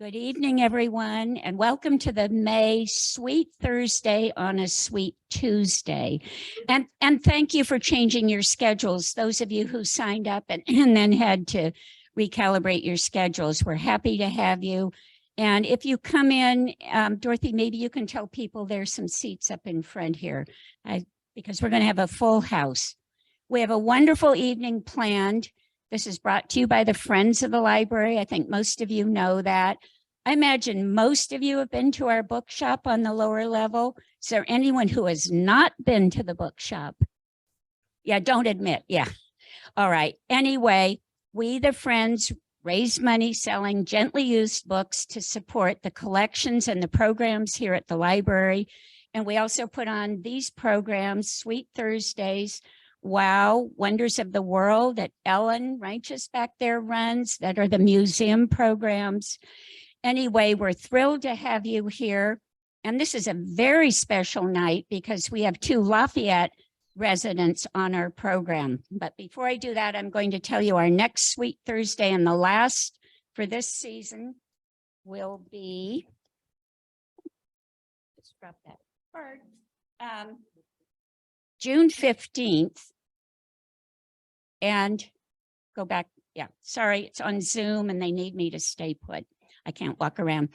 Good evening, everyone, and welcome to the May Sweet Thursday on a Sweet Tuesday. And thank you for changing your schedules. Those of you who signed up and then had to recalibrate your schedules, we're happy to have you. And if you come in, Dorothy, maybe you can tell people there's some seats up in front here because we're going to have a full house. We have a wonderful evening planned. This is brought to you by the Friends of the Library. I think most of you know that. I imagine most of you have been to our bookshop on the lower level. Is there anyone who has not been to the bookshop? Yeah, don't admit. Yeah. All right. Anyway, we, the Friends, raise money selling gently used books to support the collections and the programs here at the library. And we also put on these programs, Sweet Thursdays, Wow, Wonders of the World that Ellen Righteous back there runs, that are the museum programs. Anyway, we're thrilled to have you here. And this is a very special night because we have two Lafayette residents on our program. But before I do that, I'm going to tell you our next Sweet Thursday and the last for this season will be, let's drop that card. June 15th, and go back. Yeah, sorry, it's on Zoom and they need me to stay put. I can't walk around.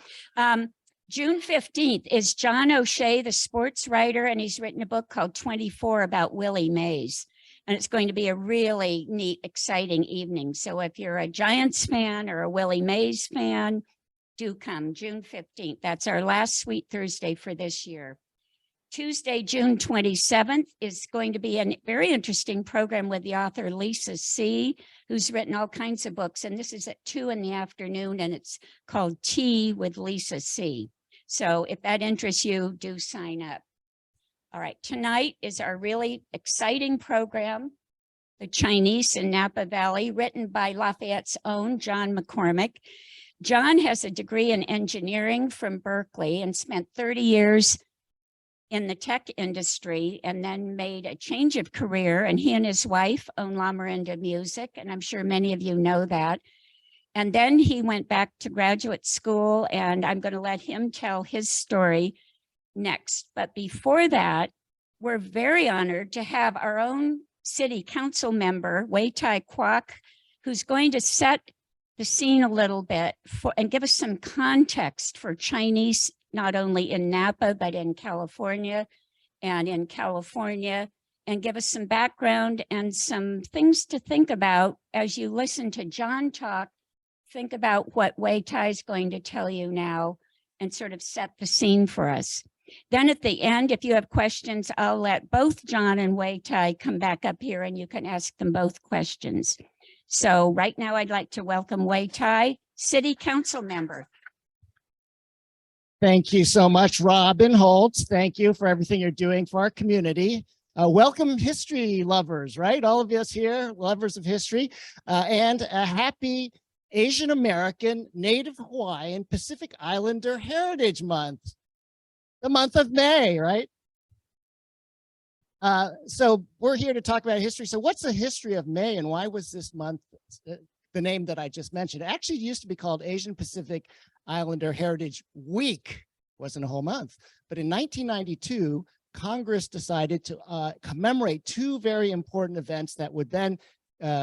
June 15th is John O'Shea, the sports writer, and he's written a book called 24 about Willie Mays. And it's going to be a really neat, exciting evening. So if you're a Giants fan or a Willie Mays fan, do come June 15th. That's our last Sweet Thursday for this year. Tuesday, June 27th is going to be a very interesting program with the author Lisa C., who's written all kinds of books. And this is at 2 p.m, and it's called Tea with Lisa C. So if that interests you, do sign up. All right, tonight is our really exciting program, The Chinese in Napa Valley, written by Lafayette's own John McCormick. John has a degree in engineering from Berkeley and spent 30 years in the tech industry and then made a change of career. And he and his wife own La Miranda Music, and I'm sure many of you know that. And then he went back to graduate school, and I'm going to let him tell his story next. But before that, we're very honored to have our own city council member, Wei-Tai Kwok, who's going to set the scene a little bit and give us some context for Chinese, not only in Napa, but in California, and give us some background and some things to think about as you listen to John talk. Think about what Wei-Tai is going to tell you now and sort of set the scene for us. Then at the end, if you have questions, I'll let both John and Wei-Tai come back up here and you can ask them both questions. So right now I'd like to welcome Wei-Tai, City Council member. Thank you so much, Robin Holtz. Thank you for everything you're doing for our community. Welcome history lovers, right? All of us here, lovers of history, and a happy Asian American, Native Hawaiian, Pacific Islander Heritage Month, the month of May, right? So we're here to talk about history. So what's the history of May and why was this month the name that I just mentioned? It actually used to be called Asian Pacific Islander Heritage Week. Wasn't a whole month. But in 1992, Congress decided to commemorate two very important events that would then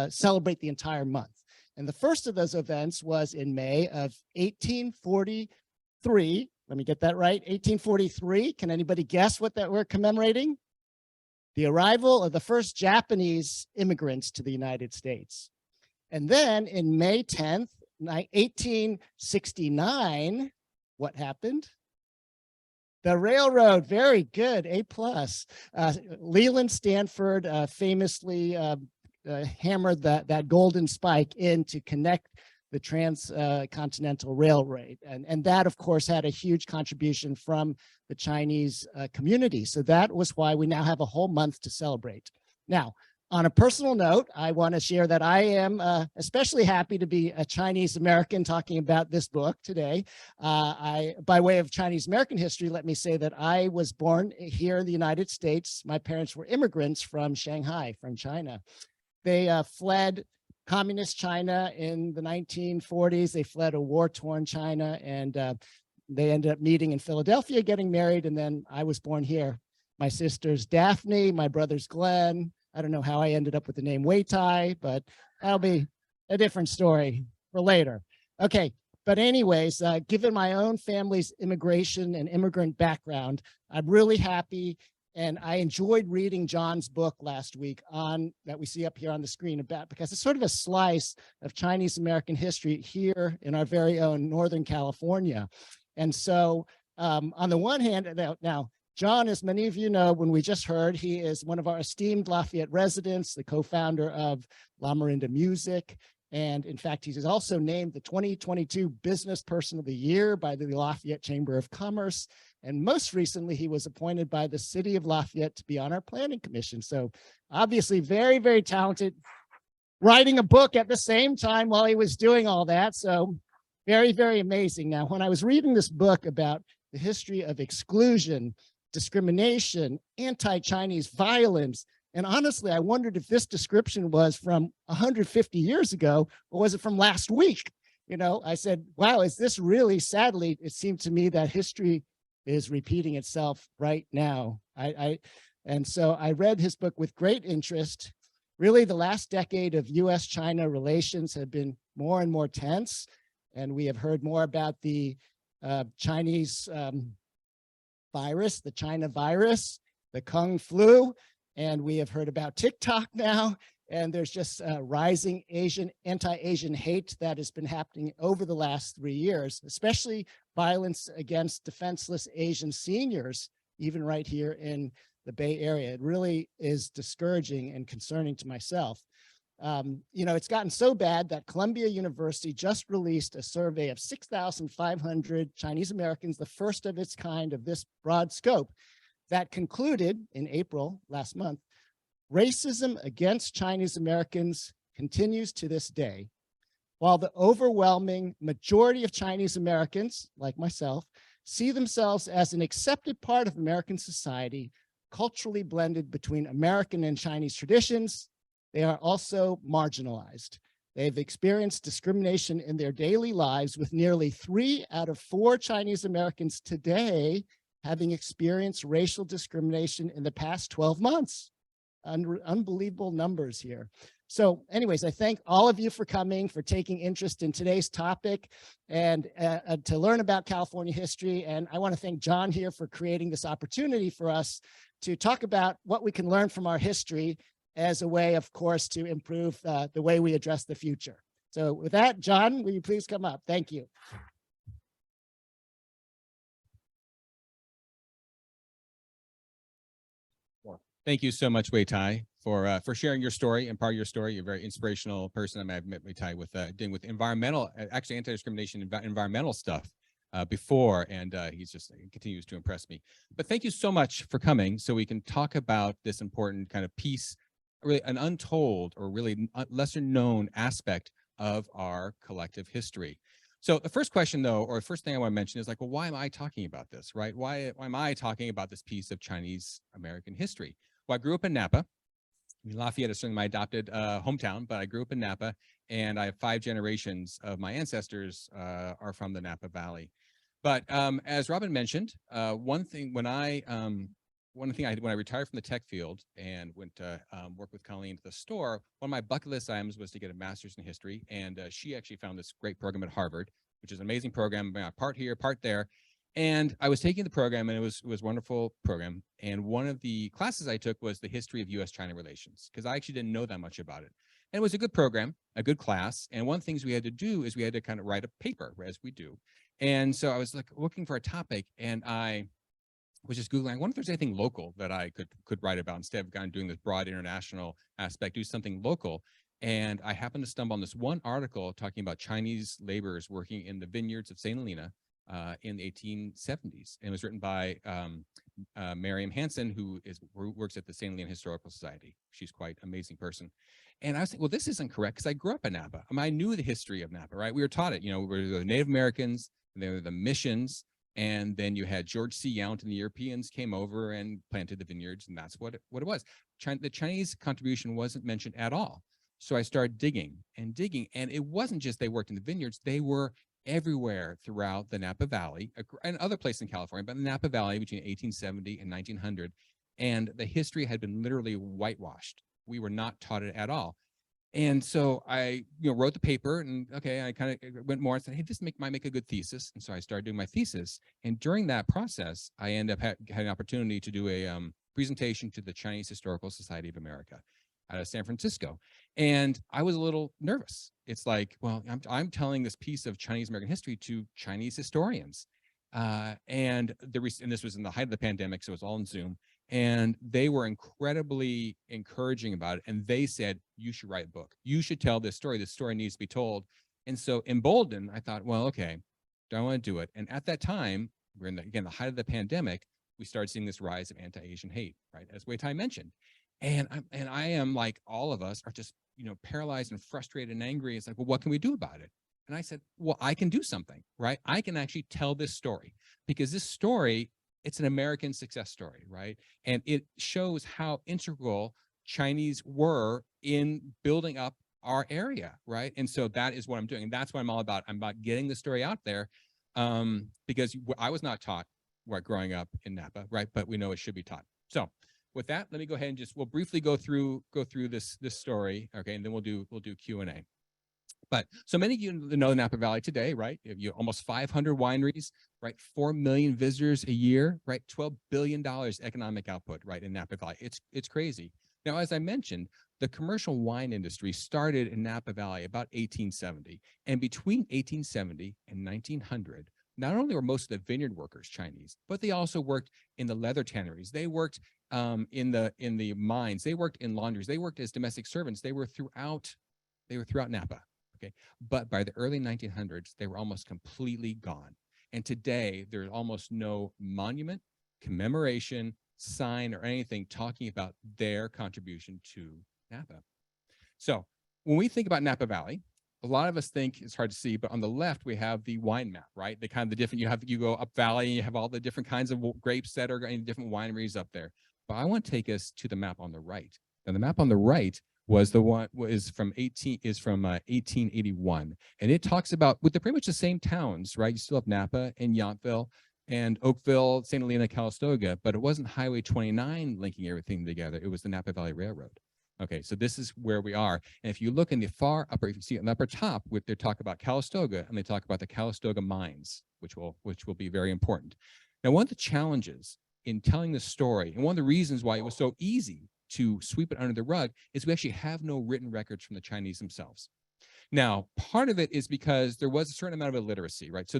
celebrate the entire month. And the first of those events was in May of 1843. Let me get that right. 1843. Can anybody guess what that we're commemorating? The arrival of the first Japanese immigrants to the United States. And then in May 10th, 1869, what happened? The railroad, very good, A+. Leland Stanford famously hammered that golden spike in to connect the transcontinental railroad. And that, of course, had a huge contribution from the Chinese community. So that was why we now have a whole month to celebrate. Now, on a personal note, I want to share that I am especially happy to be a Chinese American talking about this book today. By way of Chinese American history, let me say that I was born here in the United States. My parents were immigrants from Shanghai, from China. They fled communist China in the 1940s. They fled a war-torn China, and they ended up meeting in Philadelphia, getting married, and then I was born here. My sister's Daphne, my brother's Glenn. I don't know how I ended up with the name Wei-Tai, but that'll be a different story for later. Okay, but anyways, given my own family's immigration and immigrant background, I'm really happy, and I enjoyed reading John's book last week on that we see up here on the screen about, because it's sort of a slice of Chinese American history here in our very own Northern California. And so on the one hand, now John, as many of you know, when we just heard, he is one of our esteemed Lafayette residents, the co-founder of La Marinda Music. And in fact, he is also named the 2022 Business Person of the Year by the Lafayette Chamber of Commerce. And most recently, he was appointed by the city of Lafayette to be on our planning commission. So obviously very, very talented, writing a book at the same time while he was doing all that. So very, very amazing. Now, when I was reading this book about the history of exclusion, discrimination, anti-Chinese violence, and honestly, I wondered if this description was from 150 years ago, or was it from last week? You know, I said, wow, is this really, sadly, it seemed to me that history is repeating itself right now. And so I read his book with great interest. Really, the last decade of US-China relations have been more and more tense, and we have heard more about the Chinese virus, the China virus, the Kung flu, and we have heard about TikTok now, and there's just rising anti-Asian hate that has been happening over the last 3 years, especially violence against defenseless Asian seniors, even right here in the Bay Area. It really is discouraging and concerning to myself. You know, it's gotten so bad that Columbia University just released a survey of 6,500 Chinese Americans, the first of its kind of this broad scope, that concluded in April last month, racism against Chinese Americans continues to this day. While the overwhelming majority of Chinese Americans, like myself, see themselves as an accepted part of American society, culturally blended between American and Chinese traditions, they are also marginalized. They've experienced discrimination in their daily lives, with nearly 3 out of 4 Chinese Americans today having experienced racial discrimination in the past 12 months. Unbelievable numbers here. So anyways, I thank all of you for coming, for taking interest in today's topic, and to learn about California history. And I want to thank John here for creating this opportunity for us to talk about what we can learn from our history as a way, of course, to improve the way we address the future. So with that, John, will you please come up? Thank you. Thank you so much, Wei-Tai, for sharing your story and part of your story. You're a very inspirational person. I mean, I've met Wei-Tai with dealing with environmental, actually anti-discrimination, environmental stuff before, and he continues to impress me. But thank you so much for coming, so we can talk about this important kind of piece, really an untold or really lesser known aspect of our collective history. So the first question, though, or the first thing I want to mention is like, well, why am I talking about this, right? Why am I talking about this piece of Chinese American history? Well, I grew up in Napa. I mean, Lafayette is certainly my adopted hometown, but I grew up in Napa, and I have 5 generations of my ancestors are from the Napa Valley. But as Robin mentioned, when I retired from the tech field and went to work with Colleen at the store, one of my bucket list items was to get a master's in history, and she actually found this great program at Harvard, which is an amazing program, part here, part there. And I was taking the program, and it was a wonderful program. And one of the classes I took was the history of US-China relations, because I actually didn't know that much about it. And it was a good program, a good class. And one of the things we had to do is we had to kind of write a paper, as we do. And so I was like looking for a topic, and I was just Googling, I wonder if there's anything local that I could write about instead of kind of doing this broad international aspect, do something local. And I happened to stumble on this one article talking about Chinese laborers working in the vineyards of St. Helena in the 1870s. And it was written by Miriam Hansen, who works at the St. Helena Historical Society. She's quite an amazing person. And I was thinking, well, this isn't correct, because I grew up in Napa. I mean, I knew the history of Napa, right? We were taught it, you know, we were the Native Americans, and there were the missions, and then you had George C. Yount, and the Europeans came over and planted the vineyards, and that's what it was. The Chinese contribution wasn't mentioned at all. So I started digging and digging, and it wasn't just they worked in the vineyards, they were everywhere throughout the Napa Valley and other places in California, but the Napa Valley between 1870 and 1900. And the history had been literally whitewashed. We were not taught it at all. And so I, wrote the paper, and okay, I kind of went more and said, hey, this might make a good thesis. And so I started doing my thesis. And during that process, I ended up had an opportunity to do a presentation to the Chinese Historical Society of America out of San Francisco. And I was a little nervous. It's like, well, I'm telling this piece of Chinese American history to Chinese historians. And this was in the height of the pandemic, so it was all on Zoom. And they were incredibly encouraging about it. And they said, you should write a book. You should tell this story. This story needs to be told. And so emboldened, I thought, well, okay, do I want to do it? And at that time, we're in the height of the pandemic, we started seeing this rise of anti-Asian hate, right? As Wei-Tai mentioned. And I am like all of us are just, paralyzed and frustrated and angry. It's like, well, what can we do about it? And I said, well, I can do something, right? I can actually tell this story, because this story, it's an American success story, right? And it shows how integral Chinese were in building up our area, right? And so that is what I'm doing. And that's what I'm all about. I'm about getting the story out there, because I was not taught growing up in Napa, right? But we know it should be taught. So with that, let me go ahead and we'll briefly go through this story, okay? And then we'll do Q&A. But so many of you know the Napa Valley today, right? You have almost 500 wineries, right? 4 million visitors a year, right? $12 billion economic output, right, in Napa Valley. It's crazy. Now, as I mentioned, the commercial wine industry started in Napa Valley about 1870. And between 1870 and 1900, not only were most of the vineyard workers Chinese, but they also worked in the leather tanneries. They worked in the mines. They worked in laundries. They worked as domestic servants. They were throughout Napa. Okay. But by the early 1900s, they were almost completely gone. And today, there's almost no monument, commemoration, sign, or anything talking about their contribution to Napa. So when we think about Napa Valley, a lot of us think it's hard to see, but on the left, we have the wine map, right? The different, you go up valley, and you have all the different kinds of grapes that are in different wineries up there. But I want to take us to the map on the right. Now, the map on the right was from 1881, and it talks about with pretty much the same towns, right? You still have Napa and Yountville and Oakville, St. Helena, Calistoga, but it wasn't Highway 29 linking everything together. It was the Napa Valley Railroad. Okay, so this is where we are. And if you look in the far upper, if you see in the upper top, they talk about Calistoga, and they talk about the Calistoga mines, which will be very important. Now, one of the challenges in telling the story, and one of the reasons why it was so easy to sweep it under the rug, is we actually have no written records from the Chinese themselves. Now, part of it is because there was a certain amount of illiteracy, right? So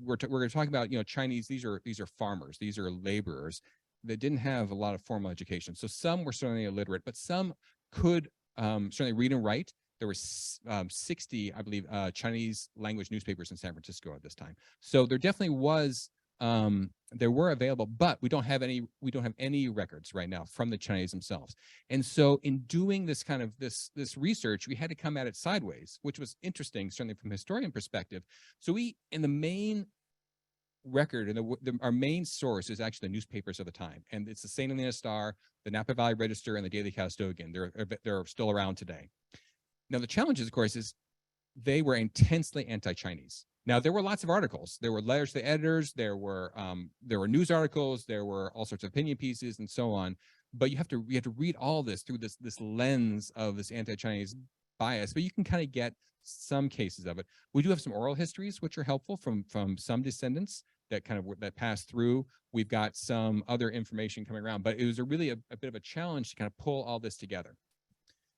we're going to talk about, Chinese, these are farmers, these are laborers that didn't have a lot of formal education. So some were certainly illiterate, but some could certainly read and write. There were 60, I believe, Chinese language newspapers in San Francisco at this time. So there definitely was, there were available, but we don't have any records right now from the Chinese themselves. And so in doing this kind of this research, we had to come at it sideways, which was interesting, certainly from a historian perspective. So in the main record, and our main source is actually the newspapers of the time, and it's the St. Helena Star, the Napa Valley Register, and the Daily Calistogan. They're still around today. Now, the challenge, of course, is they were intensely anti-Chinese. Now, there were lots of articles. There were letters to editors. There were news articles. There were all sorts of opinion pieces and so on. But you have to read all this through this lens of this anti-Chinese bias. But you can kind of get some cases of it. We do have some oral histories, which are helpful from some descendants that passed through. We've got some other information coming around, but it was really a bit of a challenge to kind of pull all this together.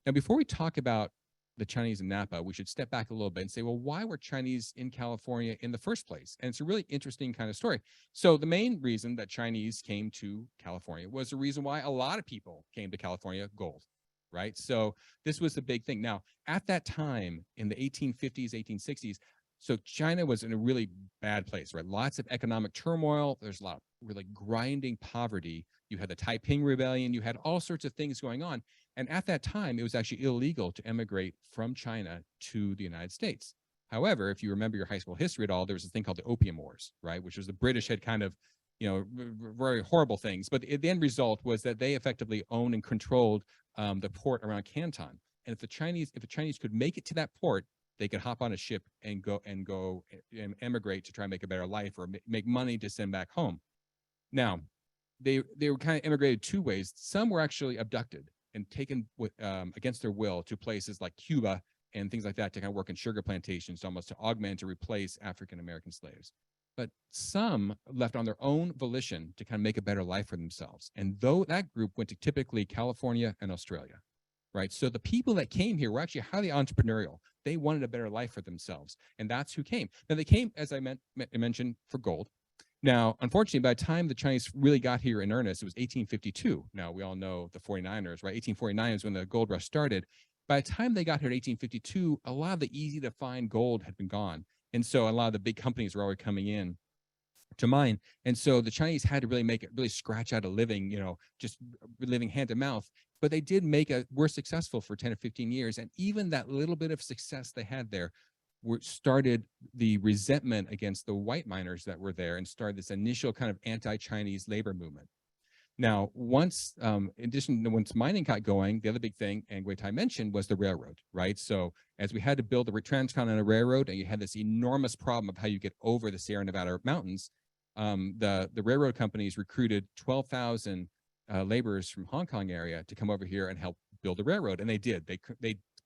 Now, before we talk about the Chinese in Napa, we should step back a little bit and say, well, why were Chinese in California in the first place? And it's a really interesting kind of story. So the main reason that Chinese came to California was the reason why a lot of people came to California: gold, right? So this was the big thing. Now, at that time in the 1850s, 1860s, so China was in a really bad place, right? Lots of economic turmoil. There's a lot of really grinding poverty. You had the Taiping Rebellion. You had all sorts of things going on. And at that time, it was actually illegal to emigrate from China to the United States. However, if you remember your high school history at all, there was a thing called the Opium Wars, right? Which was the British had kind of, very horrible things. But the end result was that they effectively owned and controlled the port around Canton. And if the Chinese could make it to that port, they could hop on a ship and go and emigrate to try and make a better life or make money to send back home. Now, they were kind of immigrated two ways. Some were actually abducted and taken against their will to places like Cuba and things like that to kind of work in sugar plantations, almost to augment or replace African-American slaves. But some left on their own volition to kind of make a better life for themselves. And though that group went to typically California and Australia, right? So the people that came here were actually highly entrepreneurial. They wanted a better life for themselves. And that's who came. Now they came, as I mentioned, for gold. Now, unfortunately, by the time the Chinese really got here in earnest, it was 1852. Now, we all know the 49ers, right? 1849 is when the gold rush started. By the time they got here in 1852, a lot of the easy to find gold had been gone. And so a lot of the big companies were already coming in to mine. And so the Chinese had to really scratch out a living, just living hand to mouth. But they did were successful for 10 or 15 years. And even that little bit of success they had there started the resentment against the white miners that were there and started this initial kind of anti-Chinese labor movement. Now, once mining got going, the other big thing, and Wei-Tai mentioned, was the railroad, right? So as we had to build the transcontinental railroad, and you had this enormous problem of how you get over the Sierra Nevada mountains, the railroad companies recruited 12,000 laborers from Hong Kong area to come over here and help build the railroad, and they did. They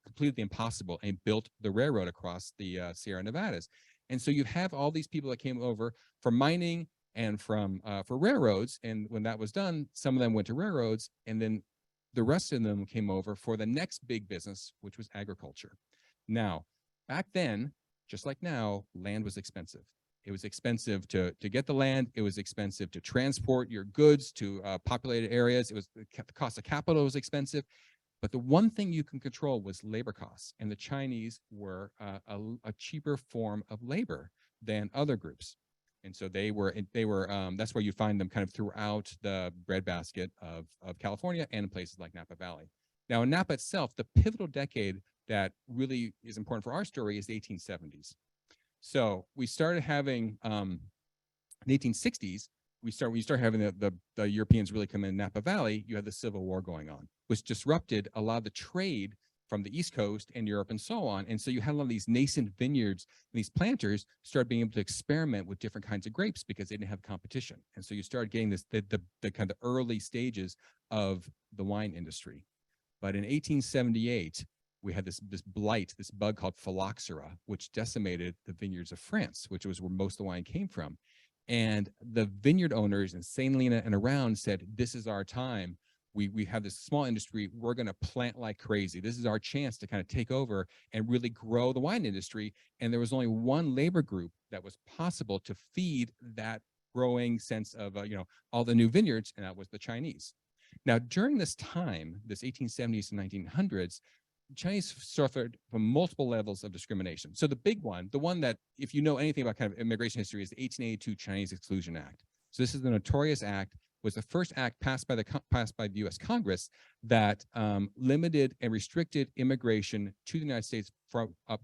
completed the impossible and built the railroad across the Sierra Nevadas. And so you have all these people that came over for mining and for railroads. And when that was done, some of them went to railroads, and then the rest of them came over for the next big business, which was agriculture. Now, back then, just like now, land was expensive. It was expensive to get the land. It was expensive to transport your goods to populated areas. The cost of capital was expensive. But the one thing you can control was labor costs, and the Chinese were a cheaper form of labor than other groups, and so they were. That's where you find them kind of throughout the breadbasket of California and in places like Napa Valley. Now, in Napa itself, the pivotal decade that really is important for our story is the 1870s. So we started having in the 1860s. We start having the Europeans really come in Napa Valley. You had the Civil War going on, which disrupted a lot of the trade from the East Coast and Europe and so on. And so you had a lot of these nascent vineyards, and these planters started being able to experiment with different kinds of grapes because they didn't have competition. And so you started getting the kind of early stages of the wine industry. But in 1878, we had this blight, this bug called phylloxera, which decimated the vineyards of France, which was where most of the wine came from. And the vineyard owners in St. Helena and around said, this is our time. We have this small industry. We're going to plant like crazy. This is our chance to kind of take over and really grow the wine industry. And there was only one labor group that was possible to feed that growing sense of, all the new vineyards, and that was the Chinese. Now, during this time, this 1870s and 1900s, Chinese suffered from multiple levels of discrimination. So the big one, the one that, if you know anything about kind of immigration history, is the 1882 Chinese Exclusion Act. So this is the notorious act, was the first act passed by the U.S. Congress that limited and restricted immigration to the United States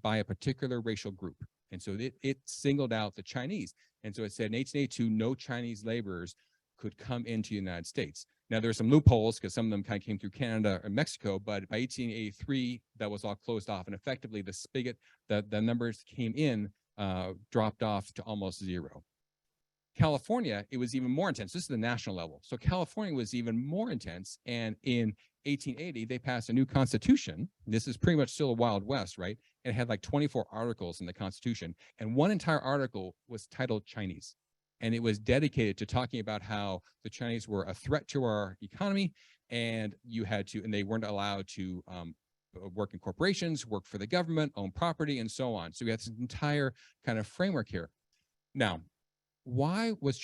by a particular racial group. And so it singled out the Chinese. And so it said in 1882, no Chinese laborers could come into the United States. Now, there were some loopholes because some of them kind of came through Canada or Mexico, but by 1883, that was all closed off. And effectively, the spigot, the numbers came in, dropped off to almost zero. California, it was even more intense. This is the national level. So California was even more intense. And in 1880, they passed a new constitution. This is pretty much still a Wild West, right? It had like 24 articles in the Constitution. And one entire article was titled Chinese. And it was dedicated to talking about how the Chinese were a threat to our economy, and they weren't allowed to work in corporations, work for the government, own property, and so on. So we had this entire kind of framework here. Now, why was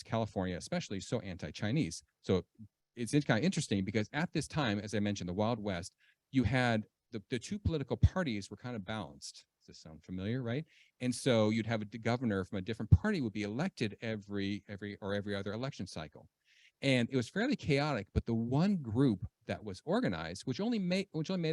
California especially so anti-Chinese? So it's kind of interesting because at this time, as I mentioned, the Wild West, you had the two political parties were kind of balanced. Does this sound familiar, right? And so you'd have a governor from a different party would be elected every other election cycle. And it was fairly chaotic, but the one group that was organized, which only made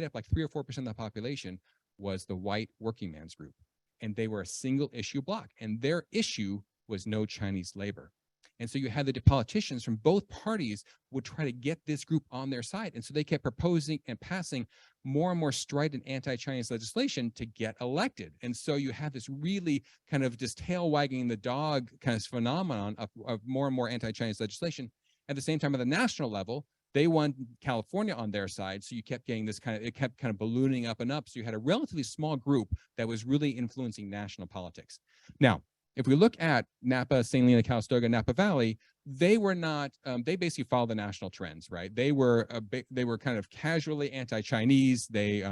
up like 3 or 4% of the population, was the white working man's group. And they were a single issue bloc, and their issue was no Chinese labor. And so you had the politicians from both parties would try to get this group on their side. And so they kept proposing and passing more and more strident anti-Chinese legislation to get elected. And so you have this really kind of just tail wagging the dog kind of phenomenon of more and more anti-Chinese legislation. At the same time, at the national level, they won California on their side. So you kept getting this kind of, it kept kind of ballooning up and up. So you had a relatively small group that was really influencing national politics. Now, if we look at Napa, St. Helena, Calistoga, Napa Valley, they were not, they basically followed the national trends, right? They were kind of casually anti-Chinese. They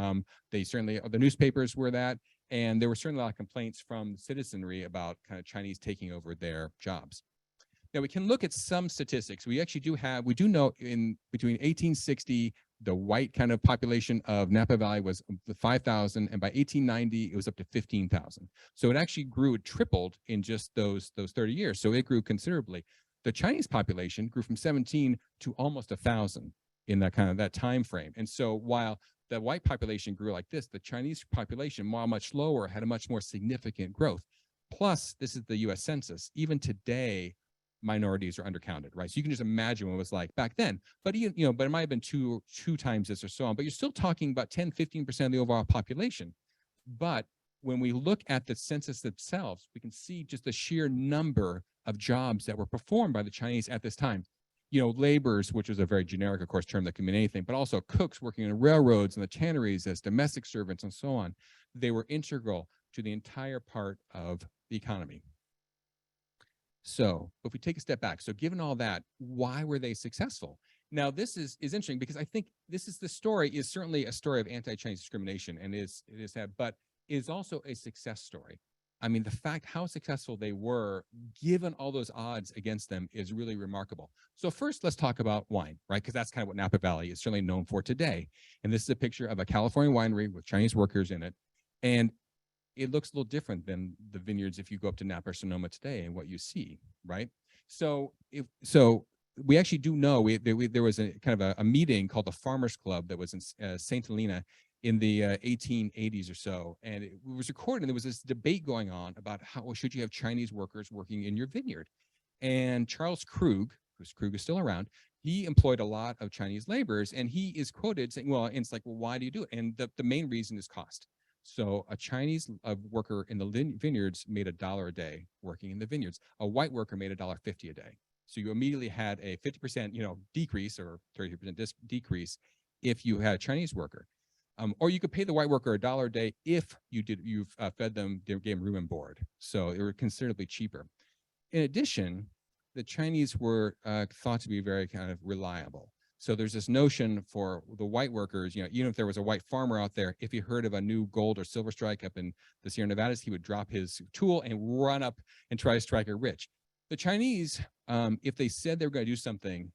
certainly, the newspapers were that. And there were certainly a lot of complaints from citizenry about kind of Chinese taking over their jobs. Now we can look at some statistics. We do know in between 1860, the white kind of population of Napa Valley was 5,000, and by 1890, it was up to 15,000. So it actually grew, it tripled in just those 30 years. So it grew considerably. The Chinese population grew from 17 to almost 1,000 in that time frame. And so while the white population grew like this, the Chinese population, while much lower, had a much more significant growth. Plus, this is the U.S. Census. Even today, minorities are undercounted, right? So you can just imagine what it was like back then. But but it might have been two times this or so on. But you're still talking about 10-15% of the overall population. But when we look at the census themselves, we can see just the sheer number of jobs that were performed by the Chinese at this time. Laborers, which was a very generic, of course, term that can mean anything, but also cooks working in railroads and the tanneries as domestic servants and so on. They were integral to the entire part of the economy. So if we take a step back, so given all that, why were they successful? Now, this is interesting because I think the story is certainly a story of anti-Chinese discrimination, and but it is also a success story. I mean, the fact how successful they were, given all those odds against them, is really remarkable. So first, let's talk about wine, right? Because that's kind of what Napa Valley is certainly known for today. And this is a picture of a California winery with Chinese workers in it. And it looks a little different than the vineyards if you go up to Napa or Sonoma today and what you see, right? So we actually do know there was a kind of a meeting called the Farmers Club that was in St. Helena in the 1880s or so, and it was recorded. And there was this debate going on about how should you have Chinese workers working in your vineyard. And Charles Krug, whose Krug is still around, he employed a lot of Chinese laborers, and he is quoted saying, well, and it's like, well, why do you do it? And the main reason is cost. So a Chinese worker in the vineyards made $1 a day working in the vineyards. A white worker made $1.50 a day. So you immediately had a 50% decrease or 30% decrease if you had a Chinese worker. Or you could pay the white worker $1 a day if you've fed them, gave them room and board. So they were considerably cheaper. In addition, the Chinese were thought to be very kind of reliable. So there's this notion for the white workers, even if there was a white farmer out there, if he heard of a new gold or silver strike up in the Sierra Nevadas, he would drop his tool and run up and try to strike it rich. The Chinese, if they said they were going to do something,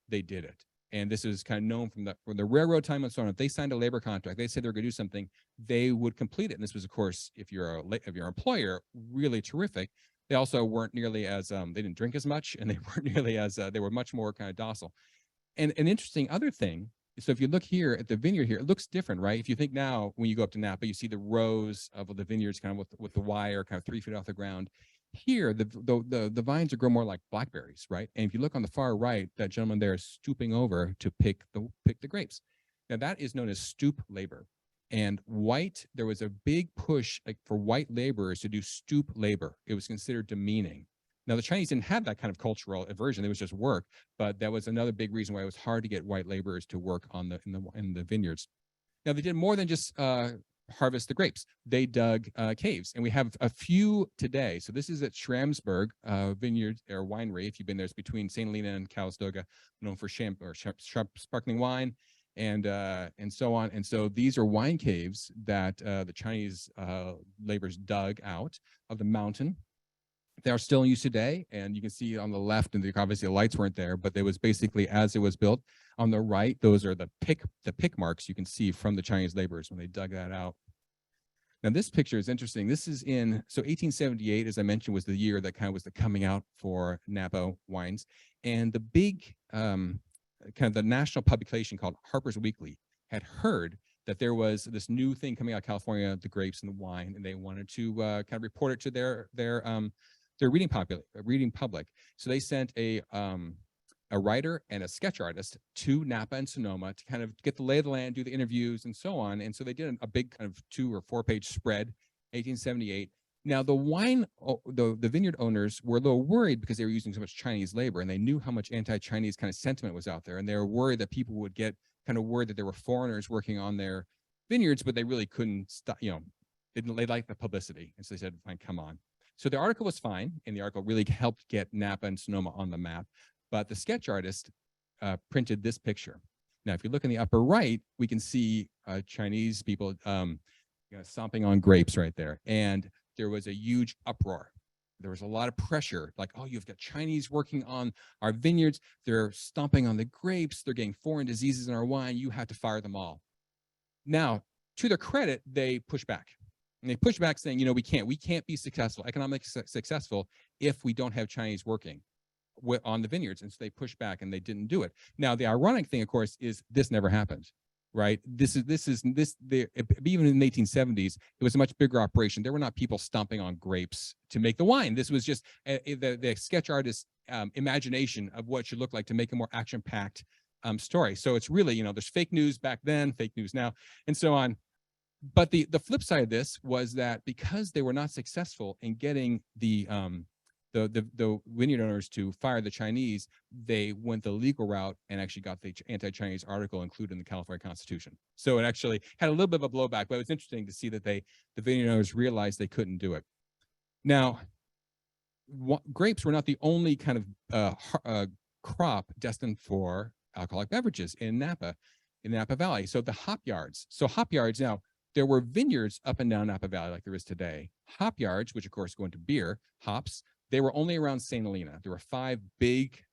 they did it. And this is kind of known from the railroad time and so on. If they signed a labor contract, they said they were going to do something, they would complete it. And this was, of course, if you're your employer, really terrific. They also weren't nearly as, they didn't drink as much, and they weren't nearly as, they were much more kind of docile. And an interesting other thing, so if you look here at the vineyard here, it looks different, right? If you think now, when you go up to Napa, you see the rows of the vineyards kind of with the wire kind of 3 feet off the ground. Here, the vines are grown more like blackberries, right? And if you look on the far right, that gentleman there is stooping over to pick the grapes. Now that is known as stoop labor. And there was a big push for white laborers to do stoop labor. It was considered demeaning. Now, the Chinese didn't have that kind of cultural aversion. It was just work. But that was another big reason why it was hard to get white laborers to work in the vineyards. Now, they did more than just harvest the grapes. They dug caves. And we have a few today. So this is at Schramsberg Vineyard or Winery. If you've been there, it's between St. Helena and Calistoga, known for sparkling wine and so on. And so these are wine caves that the Chinese laborers dug out of the mountain. They are still in use today, and you can see on the left, and obviously the lights weren't there, but there was basically as it was built. On the right, those are the pick marks you can see from the Chinese laborers when they dug that out. Now this picture is interesting. This is so 1878, as I mentioned, was the year that kind of was the coming out for Napa wines, and the big kind of the national publication called Harper's Weekly had heard that there was this new thing coming out of California, the grapes and the wine, and they wanted to kind of report it to they're reading public. So they sent a writer and a sketch artist to Napa and Sonoma to kind of get the lay of the land, do the interviews and so on. And so they did a big kind of 2 or 4 page spread, 1878. Now the vineyard owners were a little worried because they were using so much Chinese labor, and they knew how much anti-Chinese kind of sentiment was out there. And they were worried that people would get kind of worried that there were foreigners working on their vineyards, but they really couldn't stop, they liked the publicity. And so they said, fine, come on. So the article was fine. And the article really helped get Napa and Sonoma on the map. But the sketch artist printed this picture. Now, if you look in the upper right, we can see Chinese people stomping on grapes right there. And there was a huge uproar. There was a lot of pressure, like, oh, you've got Chinese working on our vineyards. They're stomping on the grapes. They're getting foreign diseases in our wine. You have to fire them all. Now, to their credit, they push back. And they push back saying, we can't be successful, economically successful, if we don't have Chinese working on the vineyards. And so they pushed back and they didn't do it. Now, the ironic thing, of course, is this never happened. Right. Even in the 1870s, it was a much bigger operation. There were not people stomping on grapes to make the wine. This was just the sketch artist's imagination of what it should look like to make a more action-packed story. So it's really, there's fake news back then, fake news now, and so on. But the flip side of this was that because they were not successful in getting the vineyard owners to fire the Chinese, they went the legal route and actually got the anti-Chinese article included in the California Constitution. So it actually had a little bit of a blowback, but it was interesting to see that the vineyard owners realized they couldn't do it. Now, grapes were not the only kind of crop destined for alcoholic beverages in the Napa Valley. So the hop yards. So hop yards, now, there were vineyards up and down Napa Valley like there is today. Hop yards, which of course go into beer, hops, they were only around St. Helena. There were 5 big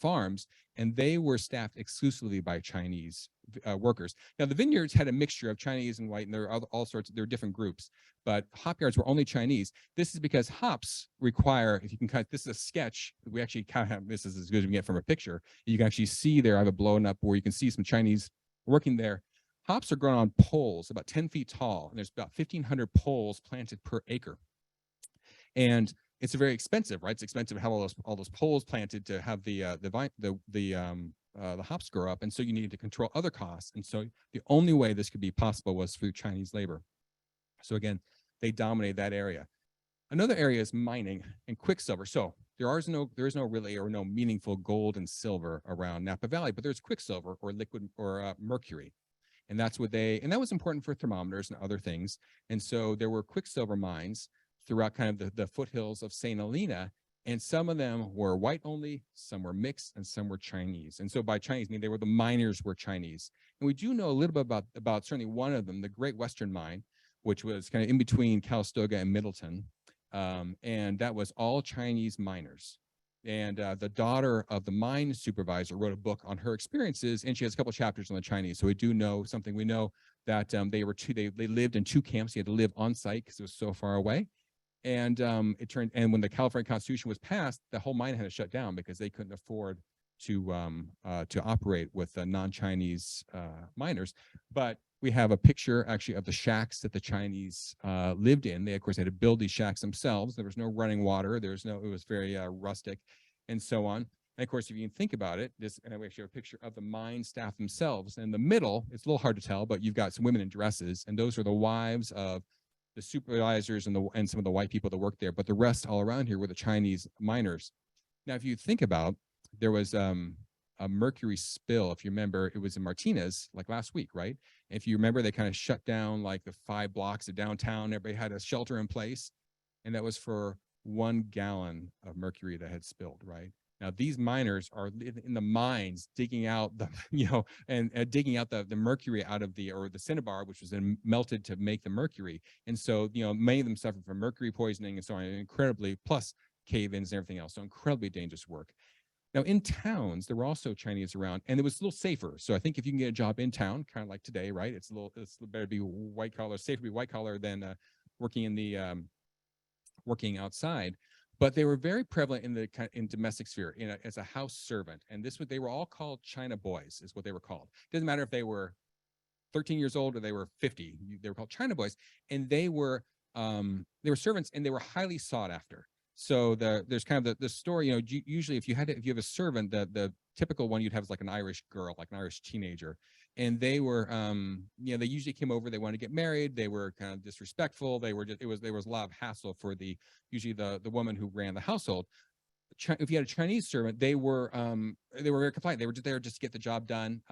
farms, and they were staffed exclusively by Chinese workers. Now, the vineyards had a mixture of Chinese and white, and there are there are different groups, but hop yards were only Chinese. This is because hops require, if you can this is a sketch. We actually kind of have, this is as good as we get from a picture. You can actually see there, I have it blown up where you can see some Chinese working there. Hops are grown on poles about 10 feet tall, and there's about 1,500 poles planted per acre. And it's very expensive, right? It's expensive to have all those poles planted to have the hops grow up, and so you need to control other costs. And so the only way this could be possible was through Chinese labor. So again, they dominate that area. Another area is mining and quicksilver. So there is no really or no meaningful gold and silver around Napa Valley, but there's quicksilver or liquid or mercury. And that's what that was important for thermometers and other things. And so there were quicksilver mines throughout kind of the foothills of St. Helena, and some of them were white only, some were mixed, and some were Chinese. And so by Chinese, I mean the miners were Chinese. And we do know a little bit about certainly one of them, the Great Western Mine, which was kind of in between Calistoga and Middleton, and that was all Chinese miners. And the daughter of the mine supervisor wrote a book on her experiences, and she has a couple of chapters on the Chinese. So we do know something. We know that they lived in 2 camps. You had to live on site because it was so far away. And when the California Constitution was passed, the whole mine had to shut down because they couldn't afford to operate with non-Chinese miners. But we have a picture actually of the shacks that the Chinese lived in. They of course had to build these shacks themselves. There was no running water. It was very rustic, and so on. And of course, if you can think about it, and we actually have a picture of the mine staff themselves. In the middle, it's a little hard to tell, but you've got some women in dresses, and those are the wives of the supervisors and some of the white people that worked there. But the rest all around here were the Chinese miners. Now, if you think about, there was a mercury spill. If you remember, it was in Martinez like last week, right? If you remember, they kind of shut down like the 5 blocks of downtown. Everybody had a shelter in place, and that was for 1 gallon of mercury that had spilled, right? Now, these miners are in the mines digging out and digging out the mercury out of the cinnabar, which was then melted to make the mercury. And so, many of them suffer from mercury poisoning and so on, incredibly, plus cave-ins and everything else. So incredibly dangerous work. Now, in towns, there were also Chinese around, and it was a little safer. So I think if you can get a job in town, kind of like today, right? It's better to be white collar, safer to be white collar than working outside. But they were very prevalent in domestic sphere, as a house servant. And they were all called China boys, is what they were called. Doesn't matter if they were 13 years old or they were 50. They were called China boys, and they were servants, and they were highly sought after. So there's kind of the story, usually if you have a servant, the typical one you'd have is like an Irish girl, like an Irish teenager. And they were, they usually came over, they wanted to get married. They were kind of disrespectful. There was a lot of hassle for usually the woman who ran the household. If you had a Chinese servant, they were very compliant. They were just there just to get the job done,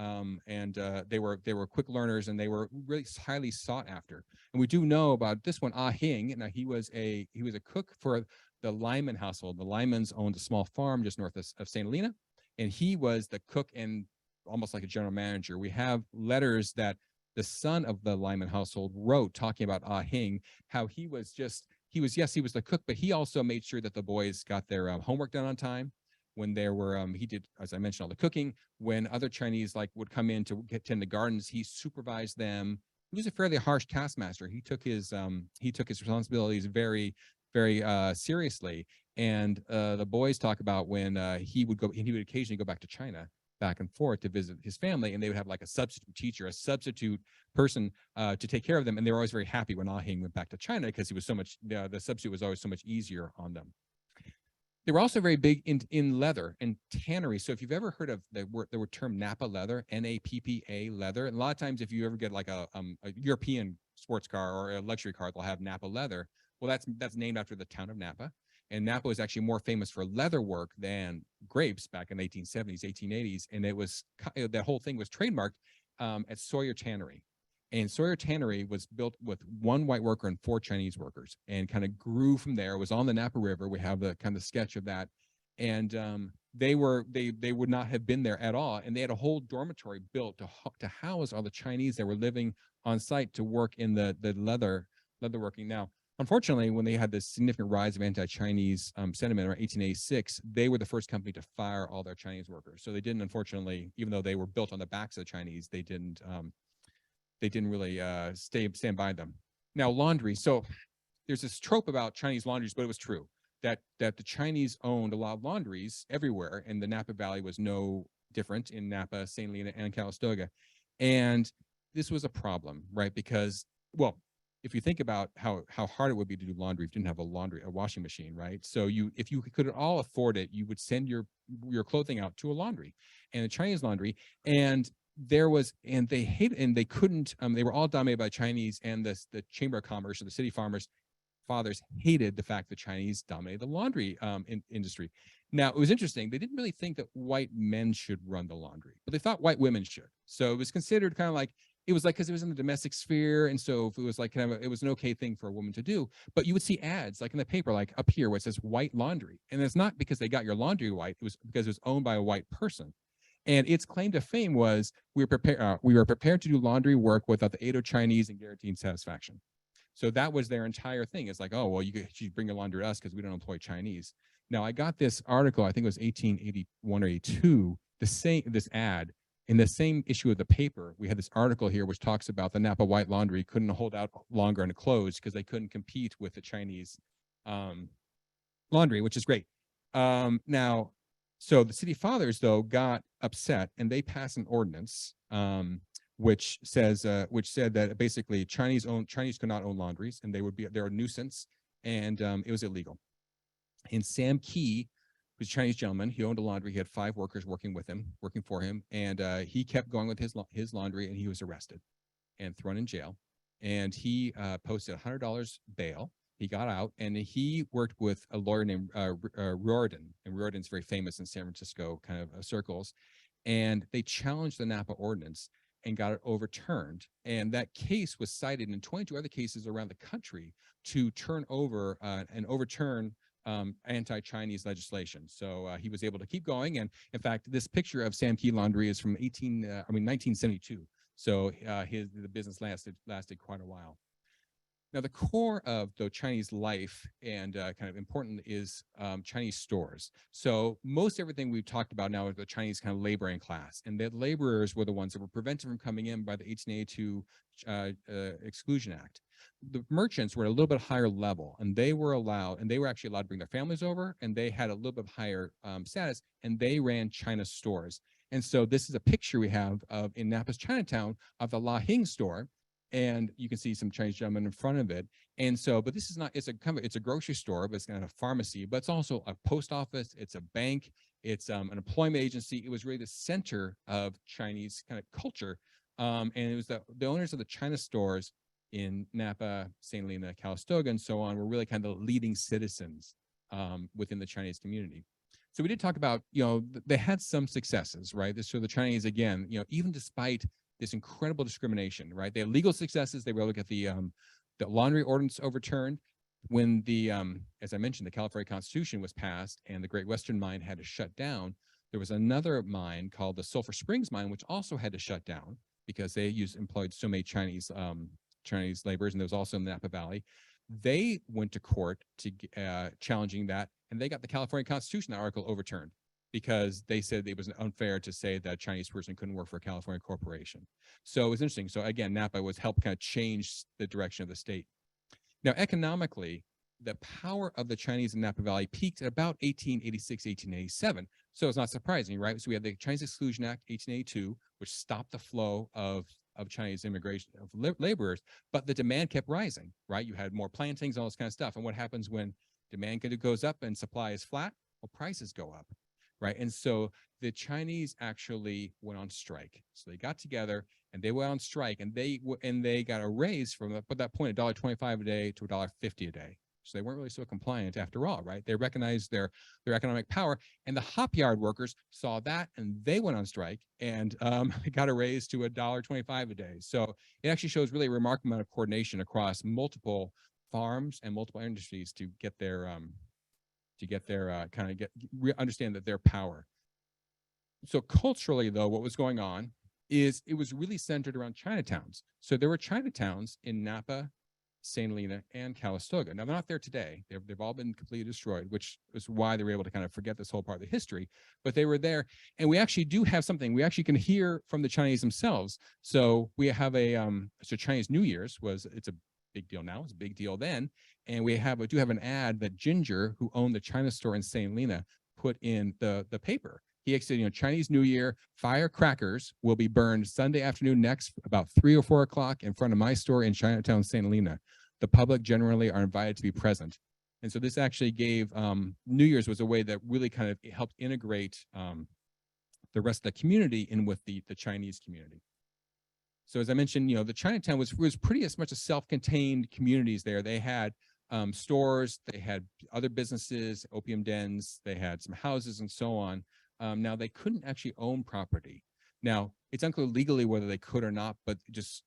and they were quick learners, and they were really highly sought after. And we do know about this one, Ah Hing. Now he was a cook for the Lyman household. The Lymans owned a small farm just north of St. Helena, and he was the cook and almost like a general manager. We have letters that the son of the Lyman household wrote talking about Ah Hing, how he was the cook, but he also made sure that the boys got their homework done on time. When there were, he did, as I mentioned, all the cooking. When other Chinese would come in to tend the gardens, he supervised them. He was a fairly harsh taskmaster. He took his responsibilities very, very seriously. And the boys talk about when he would occasionally go back to China, back and forth to visit his family, and they would have like a substitute teacher, a substitute person to take care of them, and they were always very happy when Ah Hing went back to China because he was so much the substitute was always so much easier on them. They were also very big in leather and tannery. So if you've ever heard of the word term Napa leather, N-A-P-P-A leather, and a lot of times if you ever get like a European sports car or a luxury car, they'll have Napa leather. Well, that's named after the town of Napa. And Napa was actually more famous for leather work than grapes back in the 1870s, 1880s. And that whole thing was trademarked at Sawyer Tannery. And Sawyer Tannery was built with one white worker and 4 Chinese workers, and kind of grew from there. It was on the Napa River. We have the kind of sketch of that. And they would not have been there at all. And they had a whole dormitory built to house all the Chinese that were living on site to work in the leatherworking. Now, unfortunately, when they had this significant rise of anti-Chinese sentiment around 1886, they were the first company to fire all their Chinese workers. So they didn't, unfortunately, even though they were built on the backs of the Chinese, they didn't really stand by them. Now, laundry. So there's this trope about Chinese laundries, but it was true that the Chinese owned a lot of laundries everywhere, and the Napa Valley was no different in Napa, St. Helena, and Calistoga. And this was a problem, right? Because, well, if you think about how hard it would be to do laundry if you didn't have a washing machine, right? So if you could at all afford it, you would send your clothing out to a laundry, and a Chinese laundry. And they couldn't, they were all dominated by Chinese, and the Chamber of Commerce or the city fathers hated the fact that Chinese dominated the laundry industry. Now, it was interesting. They didn't really think that white men should run the laundry, but they thought white women should. So it was considered kind of like, it was like, because it was in the domestic sphere. And so if it was like it was an okay thing for a woman to do, but you would see ads like in the paper, like up here where it says white laundry. And it's not because they got your laundry white. It was because it was owned by a white person. And its claim to fame was, we were prepared to do laundry work without the aid of Chinese and guaranteed satisfaction. So that was their entire thing. It's like, oh, well, you bring your laundry to us because we don't employ Chinese. Now, I got this article, I think it was 1881 or 82, this ad. In the same issue of the paper, we had this article here which talks about the Napa White Laundry couldn't hold out longer and close because they couldn't compete with the Chinese laundry, which is great. Now, so the city fathers, though, got upset, and they passed an ordinance which said that basically Chinese could not own laundries, and they're a nuisance, and it was illegal. And Sam Key, who's a Chinese gentleman, he owned a laundry. He had 5 workers working for him, and he kept going with his laundry, and he was arrested and thrown in jail. And he posted $100 bail. He got out, and he worked with a lawyer named Riordan, and Riordan's very famous in San Francisco kind of circles. And they challenged the Napa ordinance and got it overturned. And that case was cited in 22 other cases around the country to turn over and overturn anti-Chinese legislation. So he was able to keep going. And in fact, this picture of Sam Key Laundry is from 1972. So the business lasted quite a while. Now, the core of the Chinese life and kind of important is Chinese stores. So most everything we've talked about now is the Chinese kind of laboring class, and the laborers were the ones that were prevented from coming in by the 1882 Exclusion Act. The merchants were at a little bit higher level, and they were actually allowed to bring their families over, and they had a little bit higher status, and they ran China stores. And so this is a picture we have in Napa's Chinatown of the La Hing store. and you can see some Chinese gentlemen in front of it. And so, but this is not, it's a grocery store, but it's kind of a pharmacy, but it's also a post office, it's a bank, it's an employment agency. It was really the center of Chinese kind of culture. And it was the owners of the China stores in Napa, St. Helena, Calistoga, and so on were really kind of the leading citizens within the Chinese community. So we did talk about, they had some successes, right? So the Chinese, again, even despite this incredible discrimination, right? They had legal successes. They were able to get the laundry ordinance overturned. When as I mentioned, the California Constitution was passed and the Great Western Mine had to shut down, there was another mine called the Sulphur Springs Mine, which also had to shut down because they employed so many Chinese laborers, and there was also in the Napa Valley. They went to court to challenging that, and they got the California Constitution, that article, overturned because they said it was unfair to say that a Chinese person couldn't work for a California corporation. So it was interesting. So again, Napa was helped kind of change the direction of the state. Now, economically, the power of the Chinese in Napa Valley peaked at about 1886, 1887. So it's not surprising, right? So we had the Chinese Exclusion Act, 1882, which stopped the flow of Chinese immigration, of laborers, but the demand kept rising, right? You had more plantings, all this kind of stuff. And what happens when demand goes up and supply is flat? Well, prices go up, right? And so the Chinese actually went on strike. So they got together and they went on strike, and they got a raise from at that point $1.25 a day to $1.50 a day. So they weren't really so compliant after all, right? They recognized their economic power, and the hop yard workers saw that, and they went on strike and got a raise to $1.25 a day. So it actually shows really a remarkable amount of coordination across multiple farms and multiple industries to get their understand that their power. So culturally, though, what was going on is it was really centered around Chinatowns. So there were Chinatowns in Napa, St. Helena, and Calistoga. Now, they're not there today. They've all been completely destroyed, which is why they were able to kind of forget this whole part of the history. But they were there, and we actually do have something. We actually can hear from the Chinese themselves. So we have so Chinese New Year's it's a big deal now. It's a big deal then. And we do have an ad that Ginger, who owned the China store in St. Helena, put in the paper. He said, Chinese New Year, firecrackers will be burned Sunday afternoon next about 3 or 4 o'clock in front of my store in Chinatown, St. Helena. The public generally are invited to be present. And so this actually gave, New Year's was a way that really kind of helped integrate the rest of the community in with the Chinese community. So as I mentioned, the Chinatown was pretty as much a self-contained communities there. They had stores, they had other businesses, opium dens, they had some houses and so on. Now, they couldn't actually own property. Now, it's unclear legally whether they could or not, but just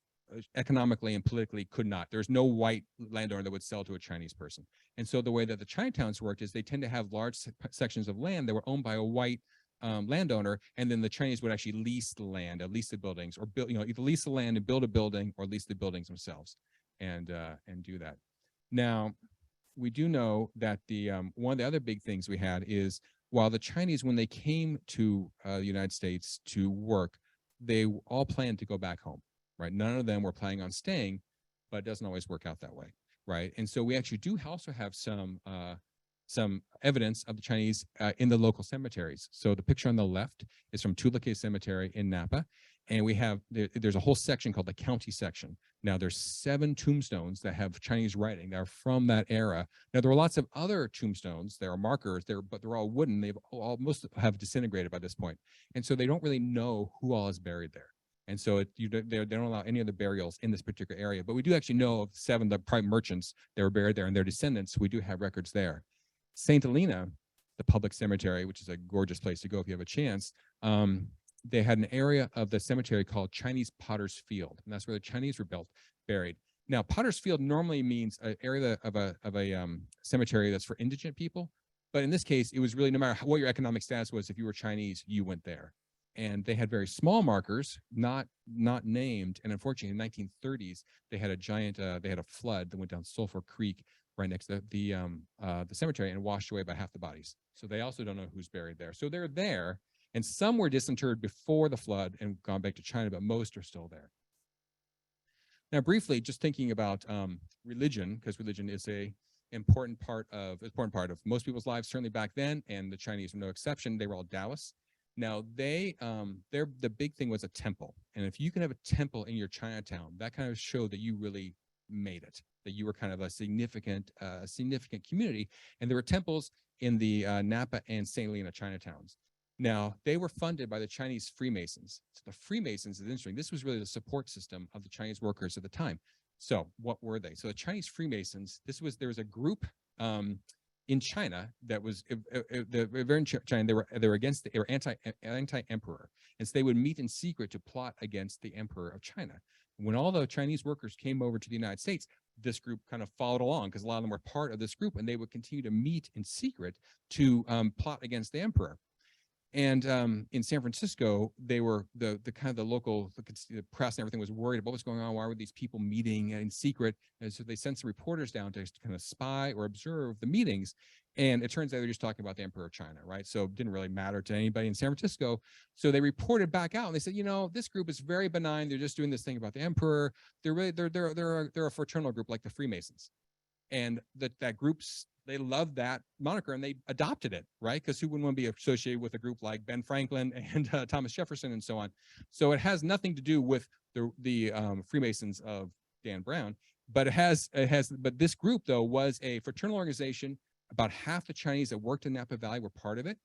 economically and politically could not. There's no white landowner that would sell to a Chinese person. And so the way that the Chinatowns worked is they tend to have large sections of land that were owned by a white landowner, and then the Chinese would actually lease the land, lease the buildings, or build, either lease the land and build a building, or lease the buildings themselves, and do that. Now, we do know that one of the other big things we had is, while the Chinese, when they came to the United States to work, they all planned to go back home, right? None of them were planning on staying, but it doesn't always work out that way, right? And so we actually do also have some evidence of the Chinese in the local cemeteries. So the picture on the left is from Tulake Cemetery in Napa, and we have there's a whole section called the county section. Now there's 7 tombstones that have Chinese writing that are from that era. Now there are lots of other tombstones. There are markers there, but they're all wooden. Most have disintegrated by this point, and so they don't really know who all is buried there. And so they don't allow any other burials in this particular area. But we do actually know of 7 the prime merchants that were buried there and their descendants. We do have records there. St. Helena, the public cemetery, which is a gorgeous place to go if you have a chance, they had an area of the cemetery called Chinese Potter's Field, and that's where the Chinese were buried. Now, Potter's Field normally means an area of a cemetery that's for indigent people, but in this case, it was really no matter what your economic status was, if you were Chinese, you went there. And they had very small markers, not named, and unfortunately, in the 1930s, they had a giant, they had a flood that went down Sulphur Creek right next to the cemetery and washed away about half the bodies. So they also don't know who's buried there. So they're there. And some were disinterred before the flood and gone back to China, but most are still there. Now, briefly, just thinking about religion, because religion is an important part of most people's lives, certainly back then, and the Chinese were no exception. They were all Taoists. Now the big thing was a temple. And if you can have a temple in your Chinatown, that kind of showed that you really made it, that you were kind of a significant community. And there were temples in the Napa and St. Helena Chinatowns. Now, they were funded by the Chinese Freemasons. So the Freemasons is interesting. This was really the support system of the Chinese workers at the time. So what were they? So the Chinese Freemasons, there was a group in China that was very in China. They were anti-emperor, and so they would meet in secret to plot against the emperor of China. When all the Chinese workers came over to the United States, this group kind of followed along because a lot of them were part of this group, and they would continue to meet in secret to plot against the emperor. And in San Francisco, they were the kind of the local the press and everything was worried about what was going on. Why were these people meeting in secret? And so they sent some reporters down to kind of spy or observe the meetings. And it turns out they're just talking about the Emperor of China, right? So it didn't really matter to anybody in San Francisco. So they reported back out and they said, you know, this group is very benign. They're just doing this thing about the emperor. They're a fraternal group like the Freemasons. And that group's, they loved that moniker and they adopted it, right? Because who wouldn't want to be associated with a group like Ben Franklin and Thomas Jefferson and so on? So it has nothing to do with the Freemasons of Dan Brown, but but this group though was a fraternal organization. About half the Chinese that worked in Napa Valley were part of it.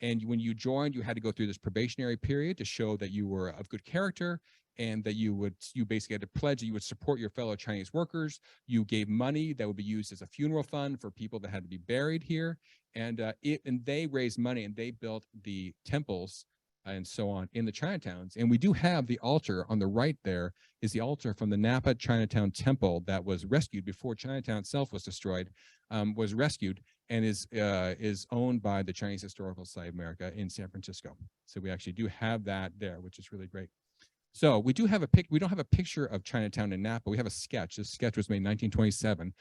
And when you joined, you had to go through this probationary period to show that you were of good character and that you basically had to pledge that you would support your fellow Chinese workers. You gave money that would be used as a funeral fund for people that had to be buried here. And they raised money and they built the temples and so on in the Chinatowns. And we do have the altar on the right there is the altar from the Napa Chinatown Temple that was rescued before Chinatown itself was destroyed, was rescued and is owned by the Chinese Historical Society of America in San Francisco. So we actually do have that there, which is really great. So we do have we don't have a picture of Chinatown in Napa. We have a sketch. This sketch was made in 1927.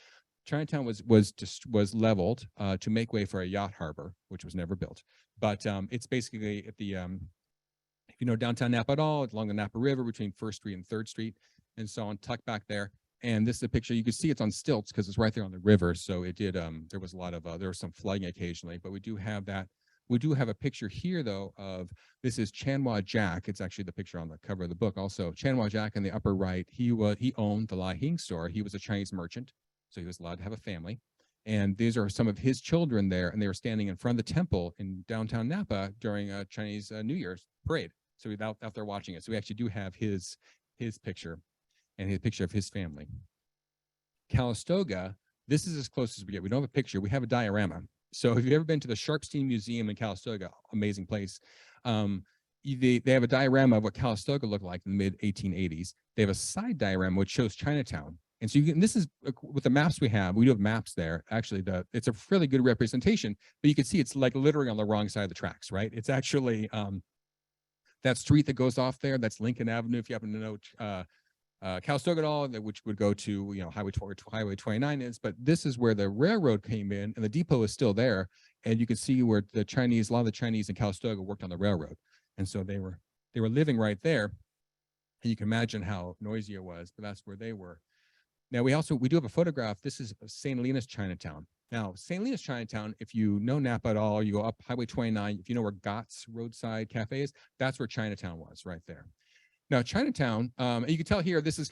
Chinatown was leveled to make way for a yacht harbor, which was never built. But it's basically at the if you know downtown Napa at all, it's along the Napa River between 1st Street and 3rd Street, and so on, tucked back there. And this is a picture. You can see it's on stilts because it's right there on the river. So it did. There was a lot of there was some flooding occasionally, but we do have that. We do have a picture here, though, of this is Chanhua Jack. It's actually the picture on the cover of the book. Also, Chanhua Jack in the upper right. He owned the Lai Hing store. He was a Chinese merchant, so he was allowed to have a family. And these are some of his children there, and they were standing in front of the temple in downtown Napa during a Chinese New Year's parade. So out there watching it. So we actually do have his picture and his picture of his family. Calistoga. This is as close as we get. We don't have a picture. We have a diorama. So if you've ever been to the Sharpstein Museum in Calistoga, amazing place, they have a diorama of what Calistoga looked like in the mid-1880s. They have a side diorama which shows Chinatown. And so this is with the maps we do have maps there. Actually, it's a fairly good representation, but you can see it's like literally on the wrong side of the tracks, right? It's actually that street that goes off there, that's Lincoln Avenue, if you happen to know Calistoga at all, which would go to, you know, Highway 29 is, but this is where the railroad came in and the depot is still there. And you can see where a lot of the Chinese in Calistoga worked on the railroad. And so they were living right there. And you can imagine how noisy it was, but that's where they were. Now we do have a photograph. This is St. Helena's Chinatown. Now, St. Helena's Chinatown, if you know Napa at all, you go up Highway 29, if you know where Gott's Roadside Cafe is, that's where Chinatown was, right there. Now, Chinatown, and you can tell here, this is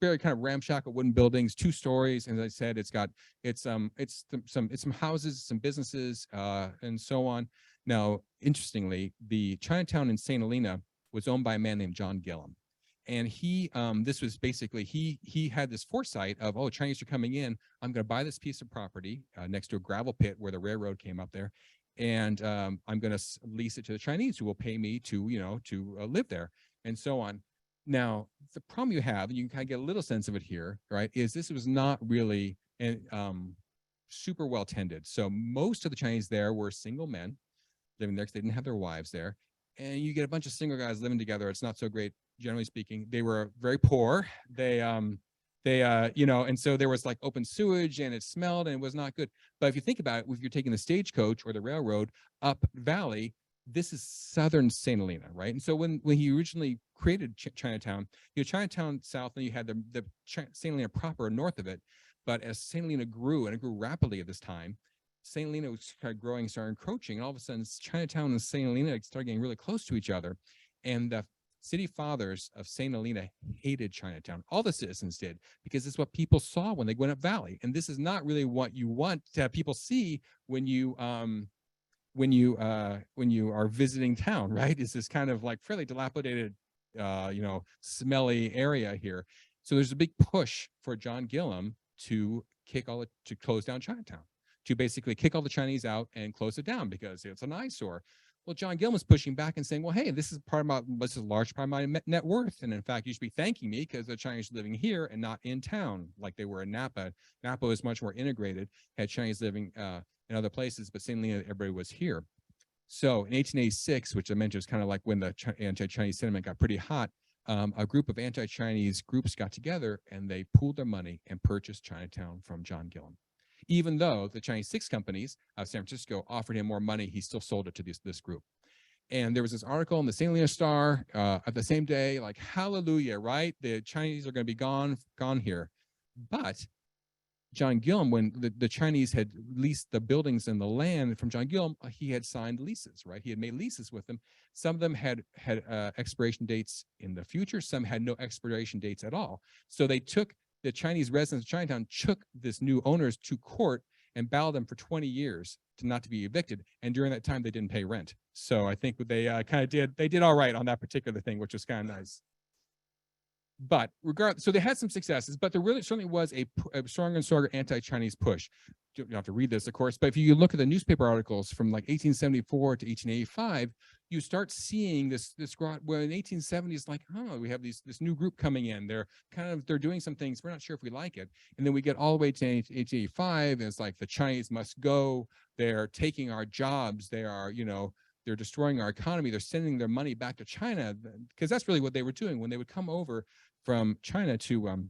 very kind of ramshackle wooden buildings, 2 stories. And as I said, it's some houses, some businesses, and so on. Now, interestingly, the Chinatown in St. Helena was owned by a man named John Gillum. And this was basically, he had this foresight of, oh, Chinese are coming in. I'm going to buy this piece of property next to a gravel pit where the railroad came up there. And I'm going to lease it to the Chinese who will pay me to live there. And so on. Now, the problem you have, and you can kind of get a little sense of it here, right, is this was not really super well tended. So most of the Chinese there were single men living there because they didn't have their wives there. And you get a bunch of single guys living together. It's not so great, generally speaking. They were very poor. And so there was like open sewage and it smelled and it was not good. But if you think about it, if you're taking the stagecoach or the railroad up valley, this is southern St. Helena, right? And so when he originally created Chinatown, Chinatown south, and you had the St. Helena proper north of it. But as St. Helena grew, and it grew rapidly at this time, St. Helena was kind of growing, started encroaching, and all of a sudden Chinatown and St. Helena started getting really close to each other. And the city fathers of St. Helena hated Chinatown. All the citizens did, because it's what people saw when they went up Valley. And this is not really what you want to have people see when you are visiting town, right? It's this kind of like fairly dilapidated, smelly area here. So there's a big push for John Gillum to close down Chinatown, to basically kick all the Chinese out and close it down because it's an eyesore. Well, John Gillum was pushing back and saying, well, hey, this is a large part of my net worth. And in fact, you should be thanking me because the Chinese are living here and not in town like they were in Napa. Napa was much more integrated, had Chinese living in other places, but St. Helena, everybody was here. So in 1886, which I mentioned was kind of like when the anti-Chinese sentiment got pretty hot, a group of anti-Chinese groups got together and they pooled their money and purchased Chinatown from John Gillum. Even though the Chinese six companies of San Francisco offered him more money, he still sold it to this group. And there was this article in the St. Helena Star at the same day, like, hallelujah, right? The Chinese are going to be gone here. But John Gillum, when the Chinese had leased the buildings and the land from John Gillum, he had signed leases, right? He had made leases with them. Some of them had expiration dates in the future. Some had no expiration dates at all. So they took the Chinese residents of Chinatown, took this new owners to court and battled them for 20 years to not to be evicted. And during that time, they didn't pay rent. So I think they did all right on that particular thing, which was kind of nice. But regardless, so they had some successes, but there really certainly was a stronger and stronger anti-Chinese push. You don't have to read this, of course, but if you look at the newspaper articles from like 1874 to 1885, you start seeing this where in 1870s, like, oh, we have this new group coming in. They're doing some things. We're not sure if we like it. And then we get all the way to 1885, and it's like the Chinese must go. They're taking our jobs. They are, they're destroying our economy. They're sending their money back to China, because that's really what they were doing when they would come over from China to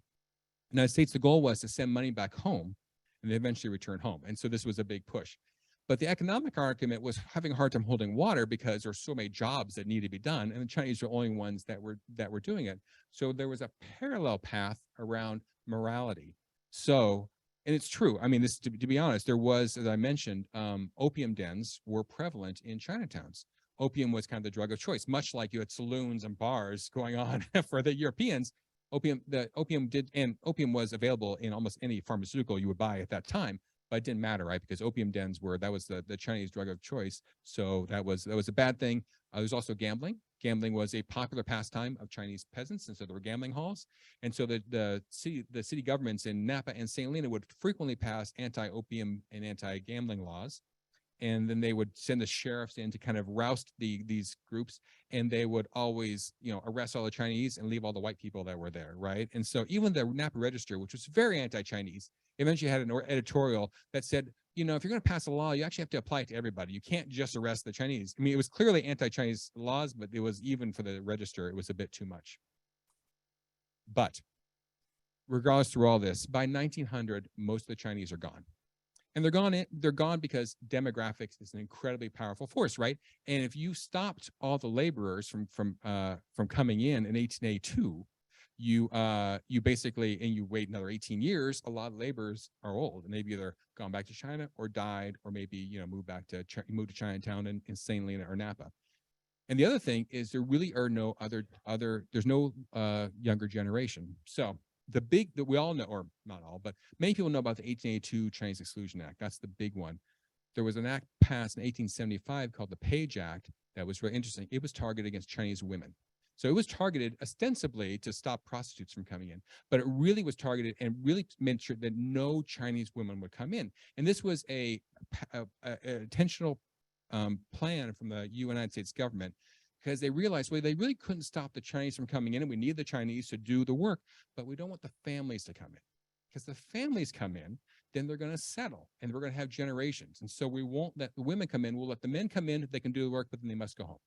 United States. The goal was to send money back home, and they eventually returned home. And so this was a big push. But the economic argument was having a hard time holding water because there's so many jobs that need to be done, and the Chinese are the only ones that were doing it. So there was a parallel path around morality. So, and it's true. I mean, this to be honest, there was, as I mentioned, opium dens were prevalent in Chinatowns. Opium was kind of the drug of choice, much like you had saloons and bars going on for the Europeans. Opium was available in almost any pharmaceutical you would buy at that time, but it didn't matter, right? Because opium dens that was the Chinese drug of choice. So that was a bad thing. There's also gambling. Gambling was a popular pastime of Chinese peasants, and so there were gambling halls. And so the city governments in Napa and St. Helena would frequently pass anti-opium and anti-gambling laws. And then they would send the sheriffs in to kind of roust these groups, and they would always, arrest all the Chinese and leave all the white people that were there, right? And so even the Napa Register, which was very anti-Chinese, eventually had an editorial that said, if you're going to pass a law, you actually have to apply it to everybody. You can't just arrest the Chinese. I mean, it was clearly anti-Chinese laws, but it was, even for the Register, it was a bit too much. But regardless through all this, by 1900, most of the Chinese are gone. And they're gone because demographics is an incredibly powerful force, right? And if you stopped all the laborers from coming in 1882, you basically, and you wait another 18 years, a lot of laborers are old, and they've either gone back to China or died, or maybe moved to Chinatown in St. Helena or Napa. And the other thing is there really are no there's no younger generation. So that we all know, or not all, but many people know about the 1882 Chinese Exclusion Act. That's the big one. There was an act passed in 1875 called the Page Act that was really interesting. It was targeted against Chinese women. So it was targeted ostensibly to stop prostitutes from coming in, but it really was targeted and really made sure that no Chinese women would come in. And this was a intentional plan from the United States government, because they realized, well, they really couldn't stop the Chinese from coming in, and we need the Chinese to do the work, but we don't want the families to come in. Because the families come in, then they're going to settle, and we're going to have generations. And so we won't let the women come in. We'll let the men come in. They can do the work, but then they must go home.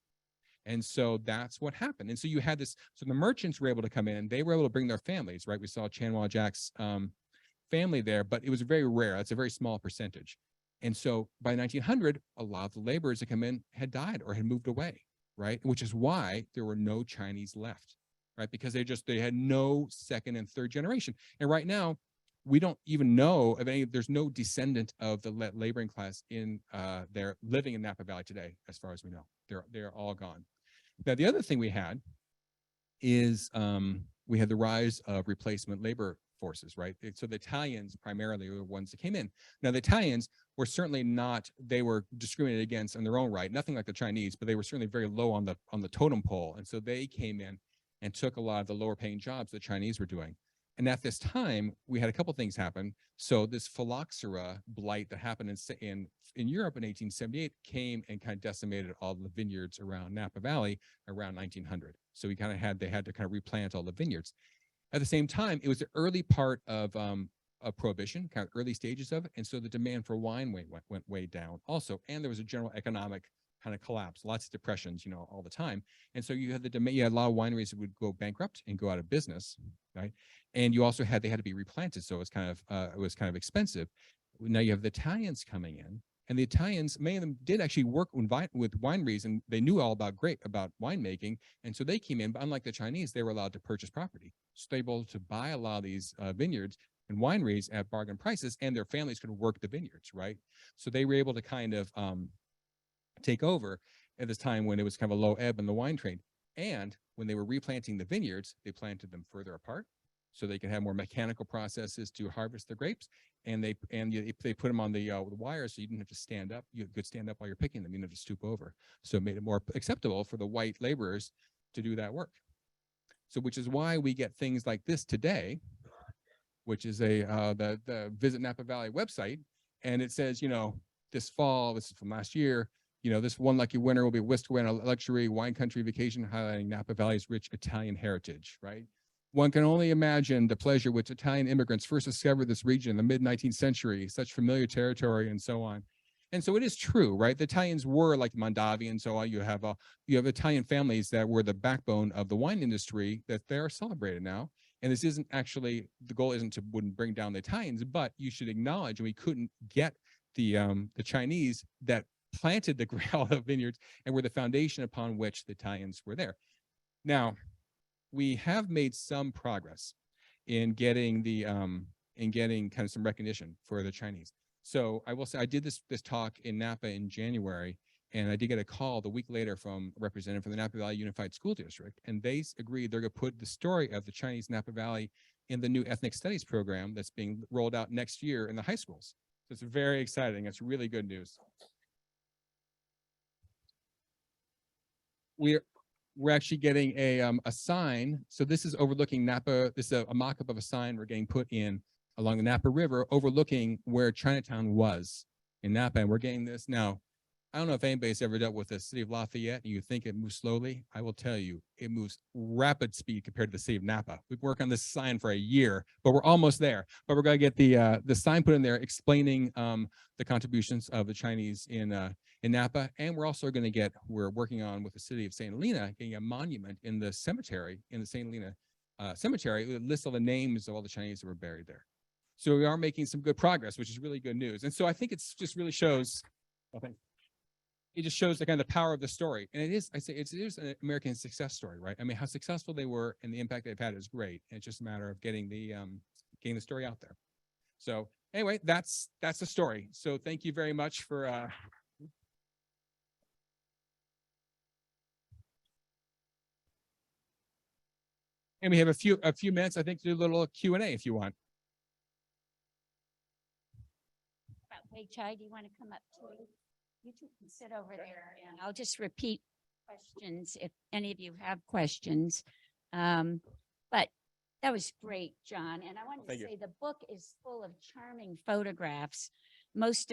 And so that's what happened. And so you had this, so the merchants were able to come in. They were able to bring their families, right? We saw Chanwha Jack's family there, but it was very rare. That's a very small percentage. And so by 1900, a lot of the laborers that come in had died or had moved away, right? Which is why there were no Chinese left, right? Because they had no second and third generation. And right now, we don't even know of any, there's no descendant of the laboring class in there living in Napa Valley today, as far as we know. They're all gone. Now, the other thing we had is we had the rise of replacement labor forces, right? So the Italians primarily were the ones that came in. Now, the Italians were certainly not, they were discriminated against in their own right, nothing like the Chinese, but they were certainly very low on the totem pole. And so they came in and took a lot of the lower paying jobs the Chinese were doing. And at this time, we had a couple things happen. So this phylloxera blight that happened in Europe in 1878 came and kind of decimated all the vineyards around Napa Valley around 1900. So they had to kind of replant all the vineyards. At the same time, it was the early part of prohibition, kind of early stages of it. And so the demand for wine went way down also. And there was a general economic kind of collapse, lots of depressions, all the time. And so you had a lot of wineries that would go bankrupt and go out of business, right? And you also they had to be replanted. So it was kind of expensive. Now you have the Italians coming in, and the Italians, many of them did actually work with wineries, and they knew all about winemaking. And so they came in, but unlike the Chinese, they were allowed to purchase property. So they were able to buy a lot of these vineyards and wineries at bargain prices, and their families could work the vineyards, right? So they were able to kind of take over at this time when it was kind of a low ebb in the wine trade. And when they were replanting the vineyards, they planted them further apart so they could have more mechanical processes to harvest the grapes. And they put them on the wire, so you didn't have to stand up. You could stand up while you're picking them. You didn't have to stoop over. So it made it more acceptable for the white laborers to do that work. So which is why we get things like this today, which is the Visit Napa Valley website. And it says, this fall, this is from last year, this one lucky winner will be whisked away on a luxury wine country vacation highlighting Napa Valley's rich Italian heritage, right? One can only imagine the pleasure which Italian immigrants first discovered this region in the mid-19th century, such familiar territory and so on. And so it is true, right? The Italians were like Mondavi and so on. You have Italian families that were the backbone of the wine industry that they are celebrated now. And this isn't actually, the goal wouldn't bring down the Italians, but you should acknowledge we couldn't get the Chinese that planted all the vineyards and were the foundation upon which the Italians were there. Now, we have made some progress in getting kind of some recognition for the Chinese. So I will say I did this talk in Napa in January, and I did get a call the week later from a representative from the Napa Valley Unified School District, and they agreed they're going to put the story of the Chinese Napa Valley in the new ethnic studies program that's being rolled out next year in the high schools. So it's very exciting. It's really good news. We're actually getting a sign. So this is overlooking Napa. This is a mock-up of a sign we're getting put in along the Napa River, overlooking where Chinatown was in Napa. And we're getting this now. I don't know if anybody's ever dealt with the city of Lafayette and you think it moves slowly. I will tell you, it moves rapid speed compared to the city of Napa. We've worked on this sign for a year, but we're almost there. But we're going to get the sign put in there explaining the contributions of the Chinese in Napa. And we're also going to we're working on with the city of St. Helena, getting a monument in the cemetery, in the St. Helena cemetery, that lists all the names of all the Chinese that were buried there. So we are making some good progress, which is really good news. And so I think it's just really shows, it just shows the kind of the power of the story. And it is an American success story, right? I mean, how successful they were and the impact they've had is great. And it's just a matter of getting the story out there. So anyway, that's the story. So thank you very much for and we have a few minutes, I think, to do a little Q&A if you want. Wei-Tai, do you want to come up too? You two can sit over there and I'll just repeat questions if any of you have questions. But that was great, John. And I wanted to say the book is full of charming photographs,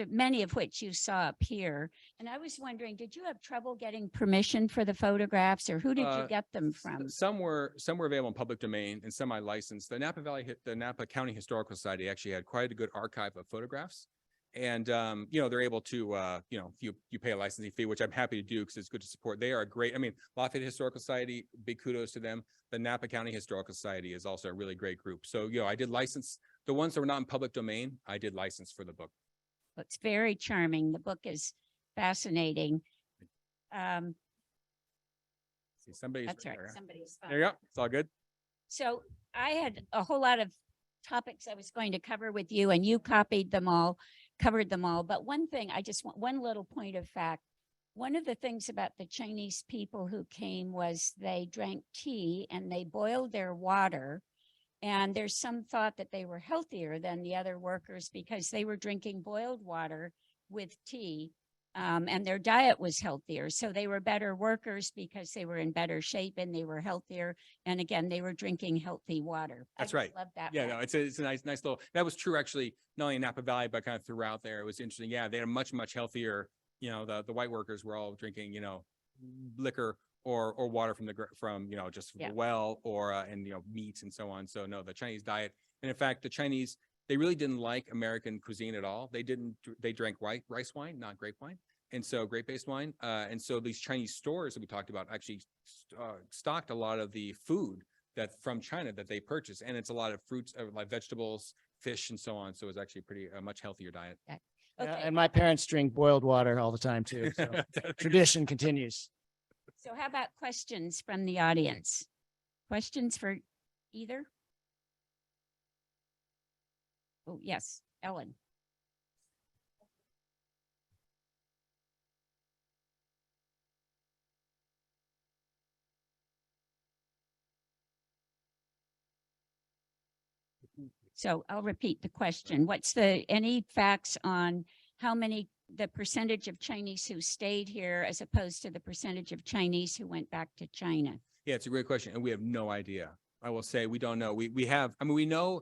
many of which you saw up here. And I was wondering, did you have trouble getting permission for the photographs, or who did you get them from? Some were available in public domain and some I licensed. The Napa County Historical Society actually had quite a good archive of photographs. And, they're able to, you pay a licensing fee, which I'm happy to do because it's good to support. They are great. I mean, Lafayette Historical Society, big kudos to them. The Napa County Historical Society is also a really great group. So, I did license the ones that were not in public domain. I did license for the book. It's very charming. The book is fascinating. See, somebody's That's right. there. Somebody's There you go. It's all good. So I had a whole lot of topics I was going to cover with you, and you copied them all, covered them all. But one thing, I just want one little point of fact. One of the things about the Chinese people who came was they drank tea and they boiled their water. And there's some thought that they were healthier than the other workers because they were drinking boiled water with tea. And their diet was healthier. So they were better workers because they were in better shape and they were healthier. And again, they were drinking healthy water. That's I right. Love that. Yeah, fact. no, it's a nice little, that was true actually, not only in Napa Valley, but kind of throughout there. It was interesting. Yeah, they had a much healthier, the white workers were all drinking, liquor or water from just Yeah. the well or, and, meats and so on. So no, the Chinese diet. And in fact, the Chinese, they really didn't like American cuisine at all. They drank rice wine, not grape wine. And so grape-based wine. And so these Chinese stores that we talked about actually stocked a lot of the food that from China that they purchase. And it's a lot of fruits, like vegetables, fish, and so on. So it's actually a much healthier diet. Okay. And my parents drink boiled water all the time too. So tradition continues. So how about questions from the audience? Questions for either? Oh, yes, Ellen. So I'll repeat the question. What's any facts on the percentage of Chinese who stayed here as opposed to the percentage of Chinese who went back to China? Yeah, it's a great question. And we have no idea. I will say we don't know. We have, we know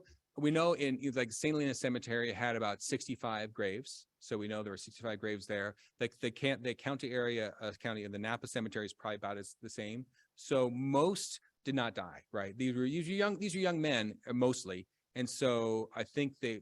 in like St. Helena Cemetery had about 65 graves. So we know there were 65 graves there. Like the county area, county of the Napa Cemetery is probably about the same. So most did not die, right? These are young men mostly. And so I think they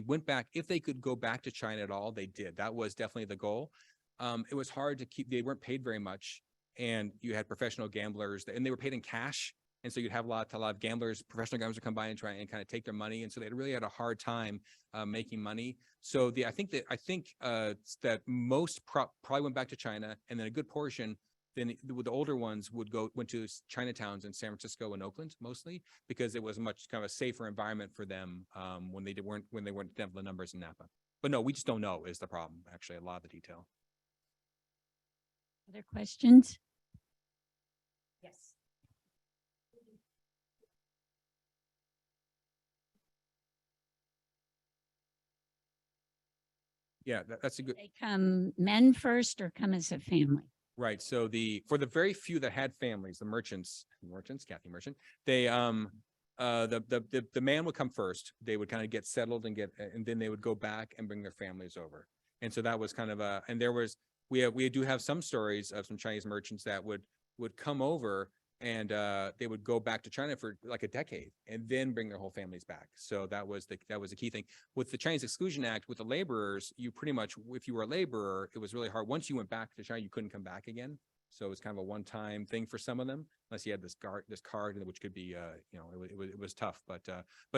went back. If they could go back to China at all, they did. That was definitely the goal. It was hard to keep, they weren't paid very much. And you had professional gamblers and they were paid in cash. And so you'd have a lot of gamblers, professional gamblers would come by and try and kind of take their money. And so they really had a hard time making money. So I think that most probably went back to China, and then a good portion, then the older ones went to Chinatowns in San Francisco and Oakland mostly, because it was much kind of a safer environment for them when they weren't the numbers in Napa. But no, we just don't know is the problem. Actually, a lot of the detail. Other questions? Yes. Yeah, that's a good. They come men first or come as a family? Right. So for the very few that had families, the merchants, Kathy Merchant, they the man would come first. They would kind of get settled and then they would go back and bring their families over. And so that was kind of we do have some stories of some Chinese merchants that would come over and they would go back to China for like a decade and then bring their whole families back. So that was the key thing. With the Chinese Exclusion Act, with the laborers, you pretty much, if you were a laborer, it was really hard. Once you went back to China, you couldn't come back again. So it was kind of a one-time thing for some of them, unless you had this card, which could be, it was tough. But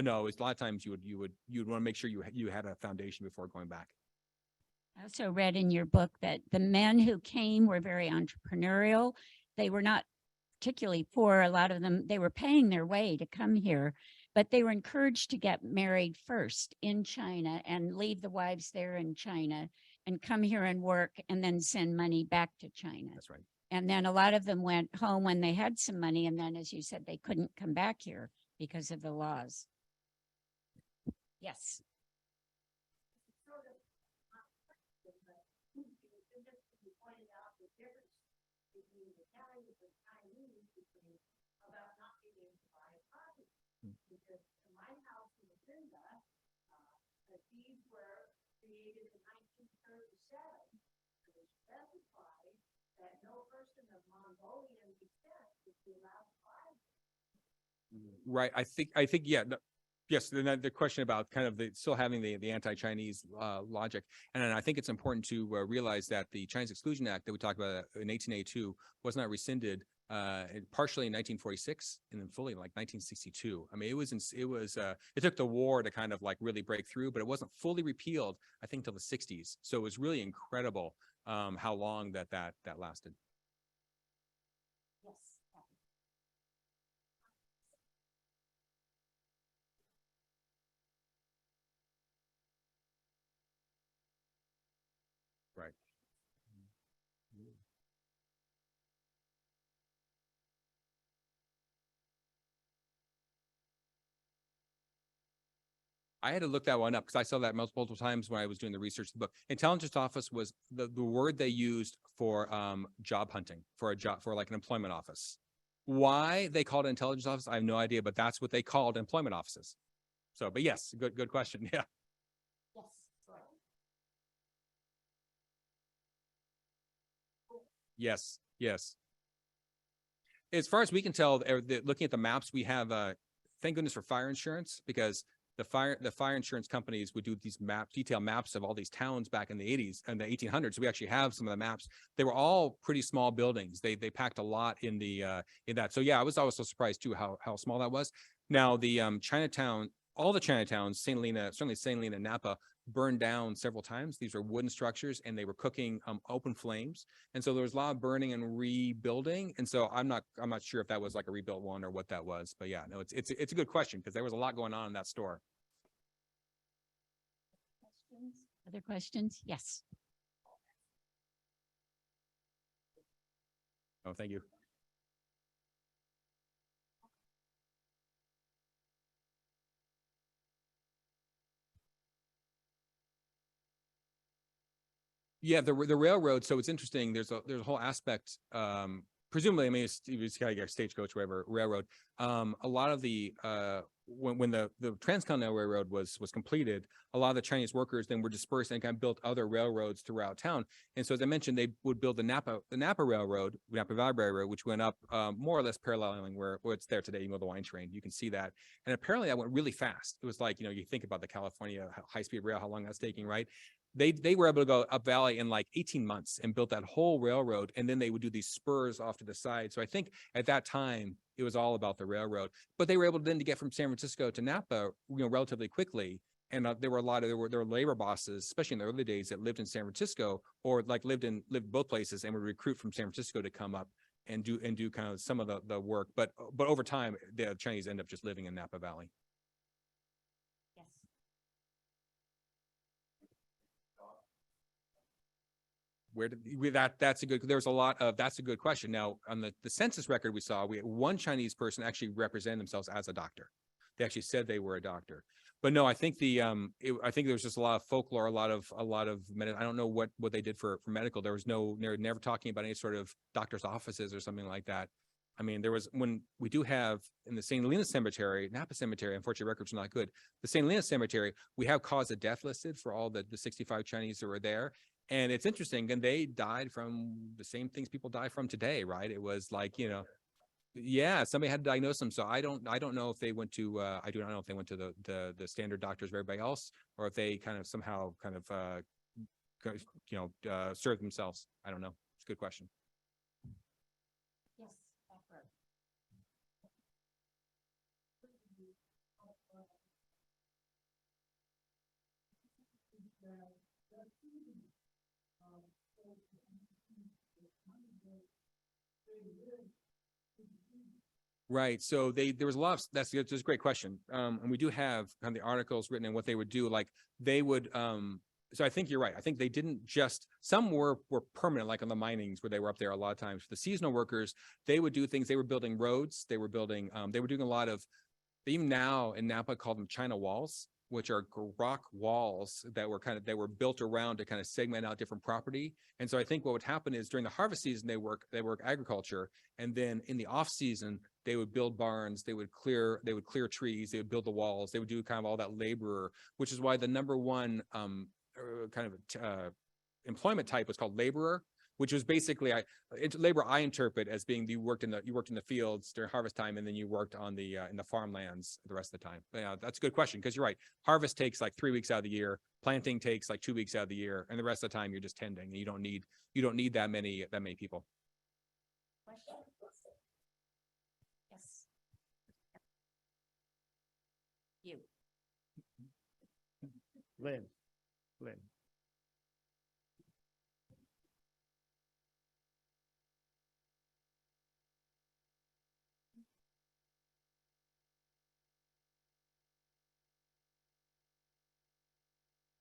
no, it was a lot of times you'd want to make sure you had a foundation before going back. I also read in your book that the men who came were very entrepreneurial. They were not particularly poor. A lot of them, they were paying their way to come here, but they were encouraged to get married first in China and leave the wives there in China and come here and work and then send money back to China. That's right. And then a lot of them went home when they had some money. And then, as you said, they couldn't come back here because of the laws. Yes. These were created in 1937 to specify that no person of Mongolian descent would be allowed to buy. Right. I think, yeah. Yes, the question about kind of still having the anti-Chinese logic. And I think it's important to realize that the Chinese Exclusion Act that we talked about in 1882 was not rescinded partially in 1946 and then fully in like 1962. I mean, it took the war to kind of like really break through, but it wasn't fully repealed, I think, till the 60s. So it was really incredible how long that lasted. Yes. I had to look that one up because I saw that multiple times when I was doing the research of the book. Intelligence office was the word they used for job hunting, for a job, for like an employment office. Why they called it intelligence office, I have no idea, but that's what they called employment offices. So, but yes, good question. Yeah. Yes. Yes. As far as we can tell, looking at the maps, we have, thank goodness for fire insurance, because the fire insurance companies would do these detailed maps of all these towns back in the 80s and the 1800s. We actually have some of the maps. They were all pretty small buildings. They packed a lot in in that. So yeah, I was also surprised too how small that was. Now the Chinatown, all the Chinatowns, St. Helena, certainly St. Helena and Napa, burned down several times. These were wooden structures and they were cooking open flames. And so there was a lot of burning and rebuilding. And so I'm not sure if that was like a rebuilt one or what that was, but yeah, no, it's a good question because there was a lot going on in that store. Other questions? Yes. Oh, thank you. Yeah, the railroad. So it's interesting. There's a whole aspect. Presumably, I mean, you just gotta get a stagecoach, whatever railroad. A lot of the when the Transcontinental Railroad was completed, a lot of the Chinese workers then were dispersed and kind of built other railroads throughout town. And so, as I mentioned, they would build the Napa Railroad, Napa Valley Railroad, which went up more or less paralleling where it's there today. You know, the wine train, you can see that. And apparently, that went really fast. It was like, you know, you think about the California high-speed rail, how long that's taking, right? They were able to go up valley in like 18 months and built that whole railroad. And then they would do these spurs off to the side. So I think at that time, it was all about the railroad, but they were able then to get from San Francisco to Napa, you know, relatively quickly. And there were labor bosses, especially in the early days, that lived in San Francisco or like lived both places and would recruit from San Francisco to come up and do kind of some of the work. But over time, the Chinese end up just living in Napa Valley. That's a good question. Now on the census record we saw, we had one Chinese person actually represent themselves as a doctor. They actually said they were a doctor. But no, I think I think there was just a lot of folklore, a lot of I don't know what they did for medical. They were never talking about any sort of doctor's offices or something like that. I mean, there was, when we do have in the St. Helena Cemetery, Napa Cemetery, unfortunately records are not good. The St. Helena Cemetery, we have cause of death listed for all the 65 Chinese who were there. And it's interesting, and they died from the same things people die from today, right? It was like, you know, yeah, somebody had to diagnose them. So I don't know if they went to I do not know if they went to the standard doctors of everybody else, or if they kind of somehow kind of served themselves. I don't know. It's a good question. Yes. Right. So there was a lot of, that's a great question. And we do have kind of the articles written and what they would do. Like they would, so I think you're right. I think they didn't just, some were permanent, like on the minings where they were up there a lot of times. The seasonal workers, they would do things. They were building roads. They were doing a lot of, even now in Napa call them China walls, which are rock walls that were built around to kind of segment out different property. And so I think what would happen is during the harvest season, they work agriculture. And then in the off season, they would build barns, they would clear trees, they would build the walls, they would do kind of all that laborer, which is why the number one employment type was called laborer, which was basically labor I interpret as being you worked in the fields during harvest time, and then you worked on the in the farmlands the rest of the time. But yeah, that's a good question, because you're right. Harvest takes like 3 weeks out of the year. Planting takes like 2 weeks out of the year, and the rest of the time you're just tending. And you don't need that many people. Yes. You. Lynn.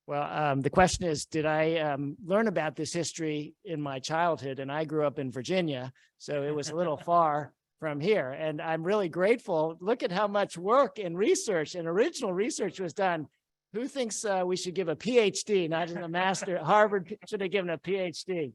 Well, the question is, did I learn about this history in my childhood? And I grew up in Virginia, so it was a little far from here. And I'm really grateful. Look at how much work and research and original research was done Who thinks we should give a PhD, not just a master? Harvard should have given a PhD.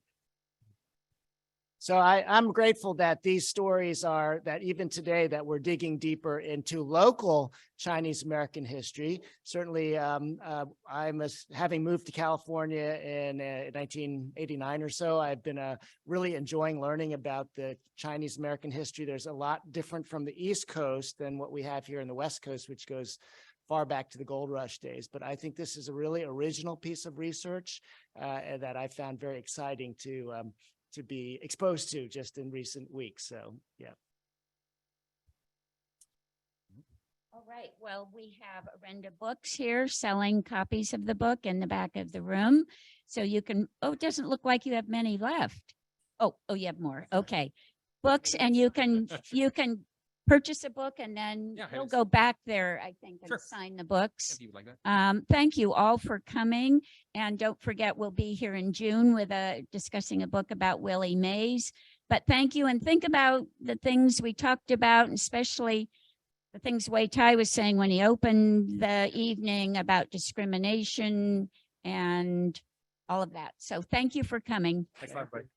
So I'm grateful that these stories are, that even today that we're digging deeper into local Chinese American history. Certainly, having moved to California in 1989 or so, I've been really enjoying learning about the Chinese American history. There's a lot different from the East Coast than what we have here in the West Coast, which goes far back to the gold rush days. But I think this is a really original piece of research that I found very exciting to be exposed to just in recent weeks. So, yeah. All right. Well, we have Arenda Books here selling copies of the book in the back of the room. So you can, oh, it doesn't look like you have many left. Oh, you have more. Okay. Books, and you can purchase a book and then Yeah, you'll go back there, I think, and Sure. sign the books. If you would like that. Thank you all for coming. And don't forget, we'll be here in June with discussing a book about Willie Mays. But thank you, and think about the things we talked about, and especially the things Wei-Tai was saying when he opened the evening about discrimination and all of that. So thank you for coming. Thanks a lot, everybody.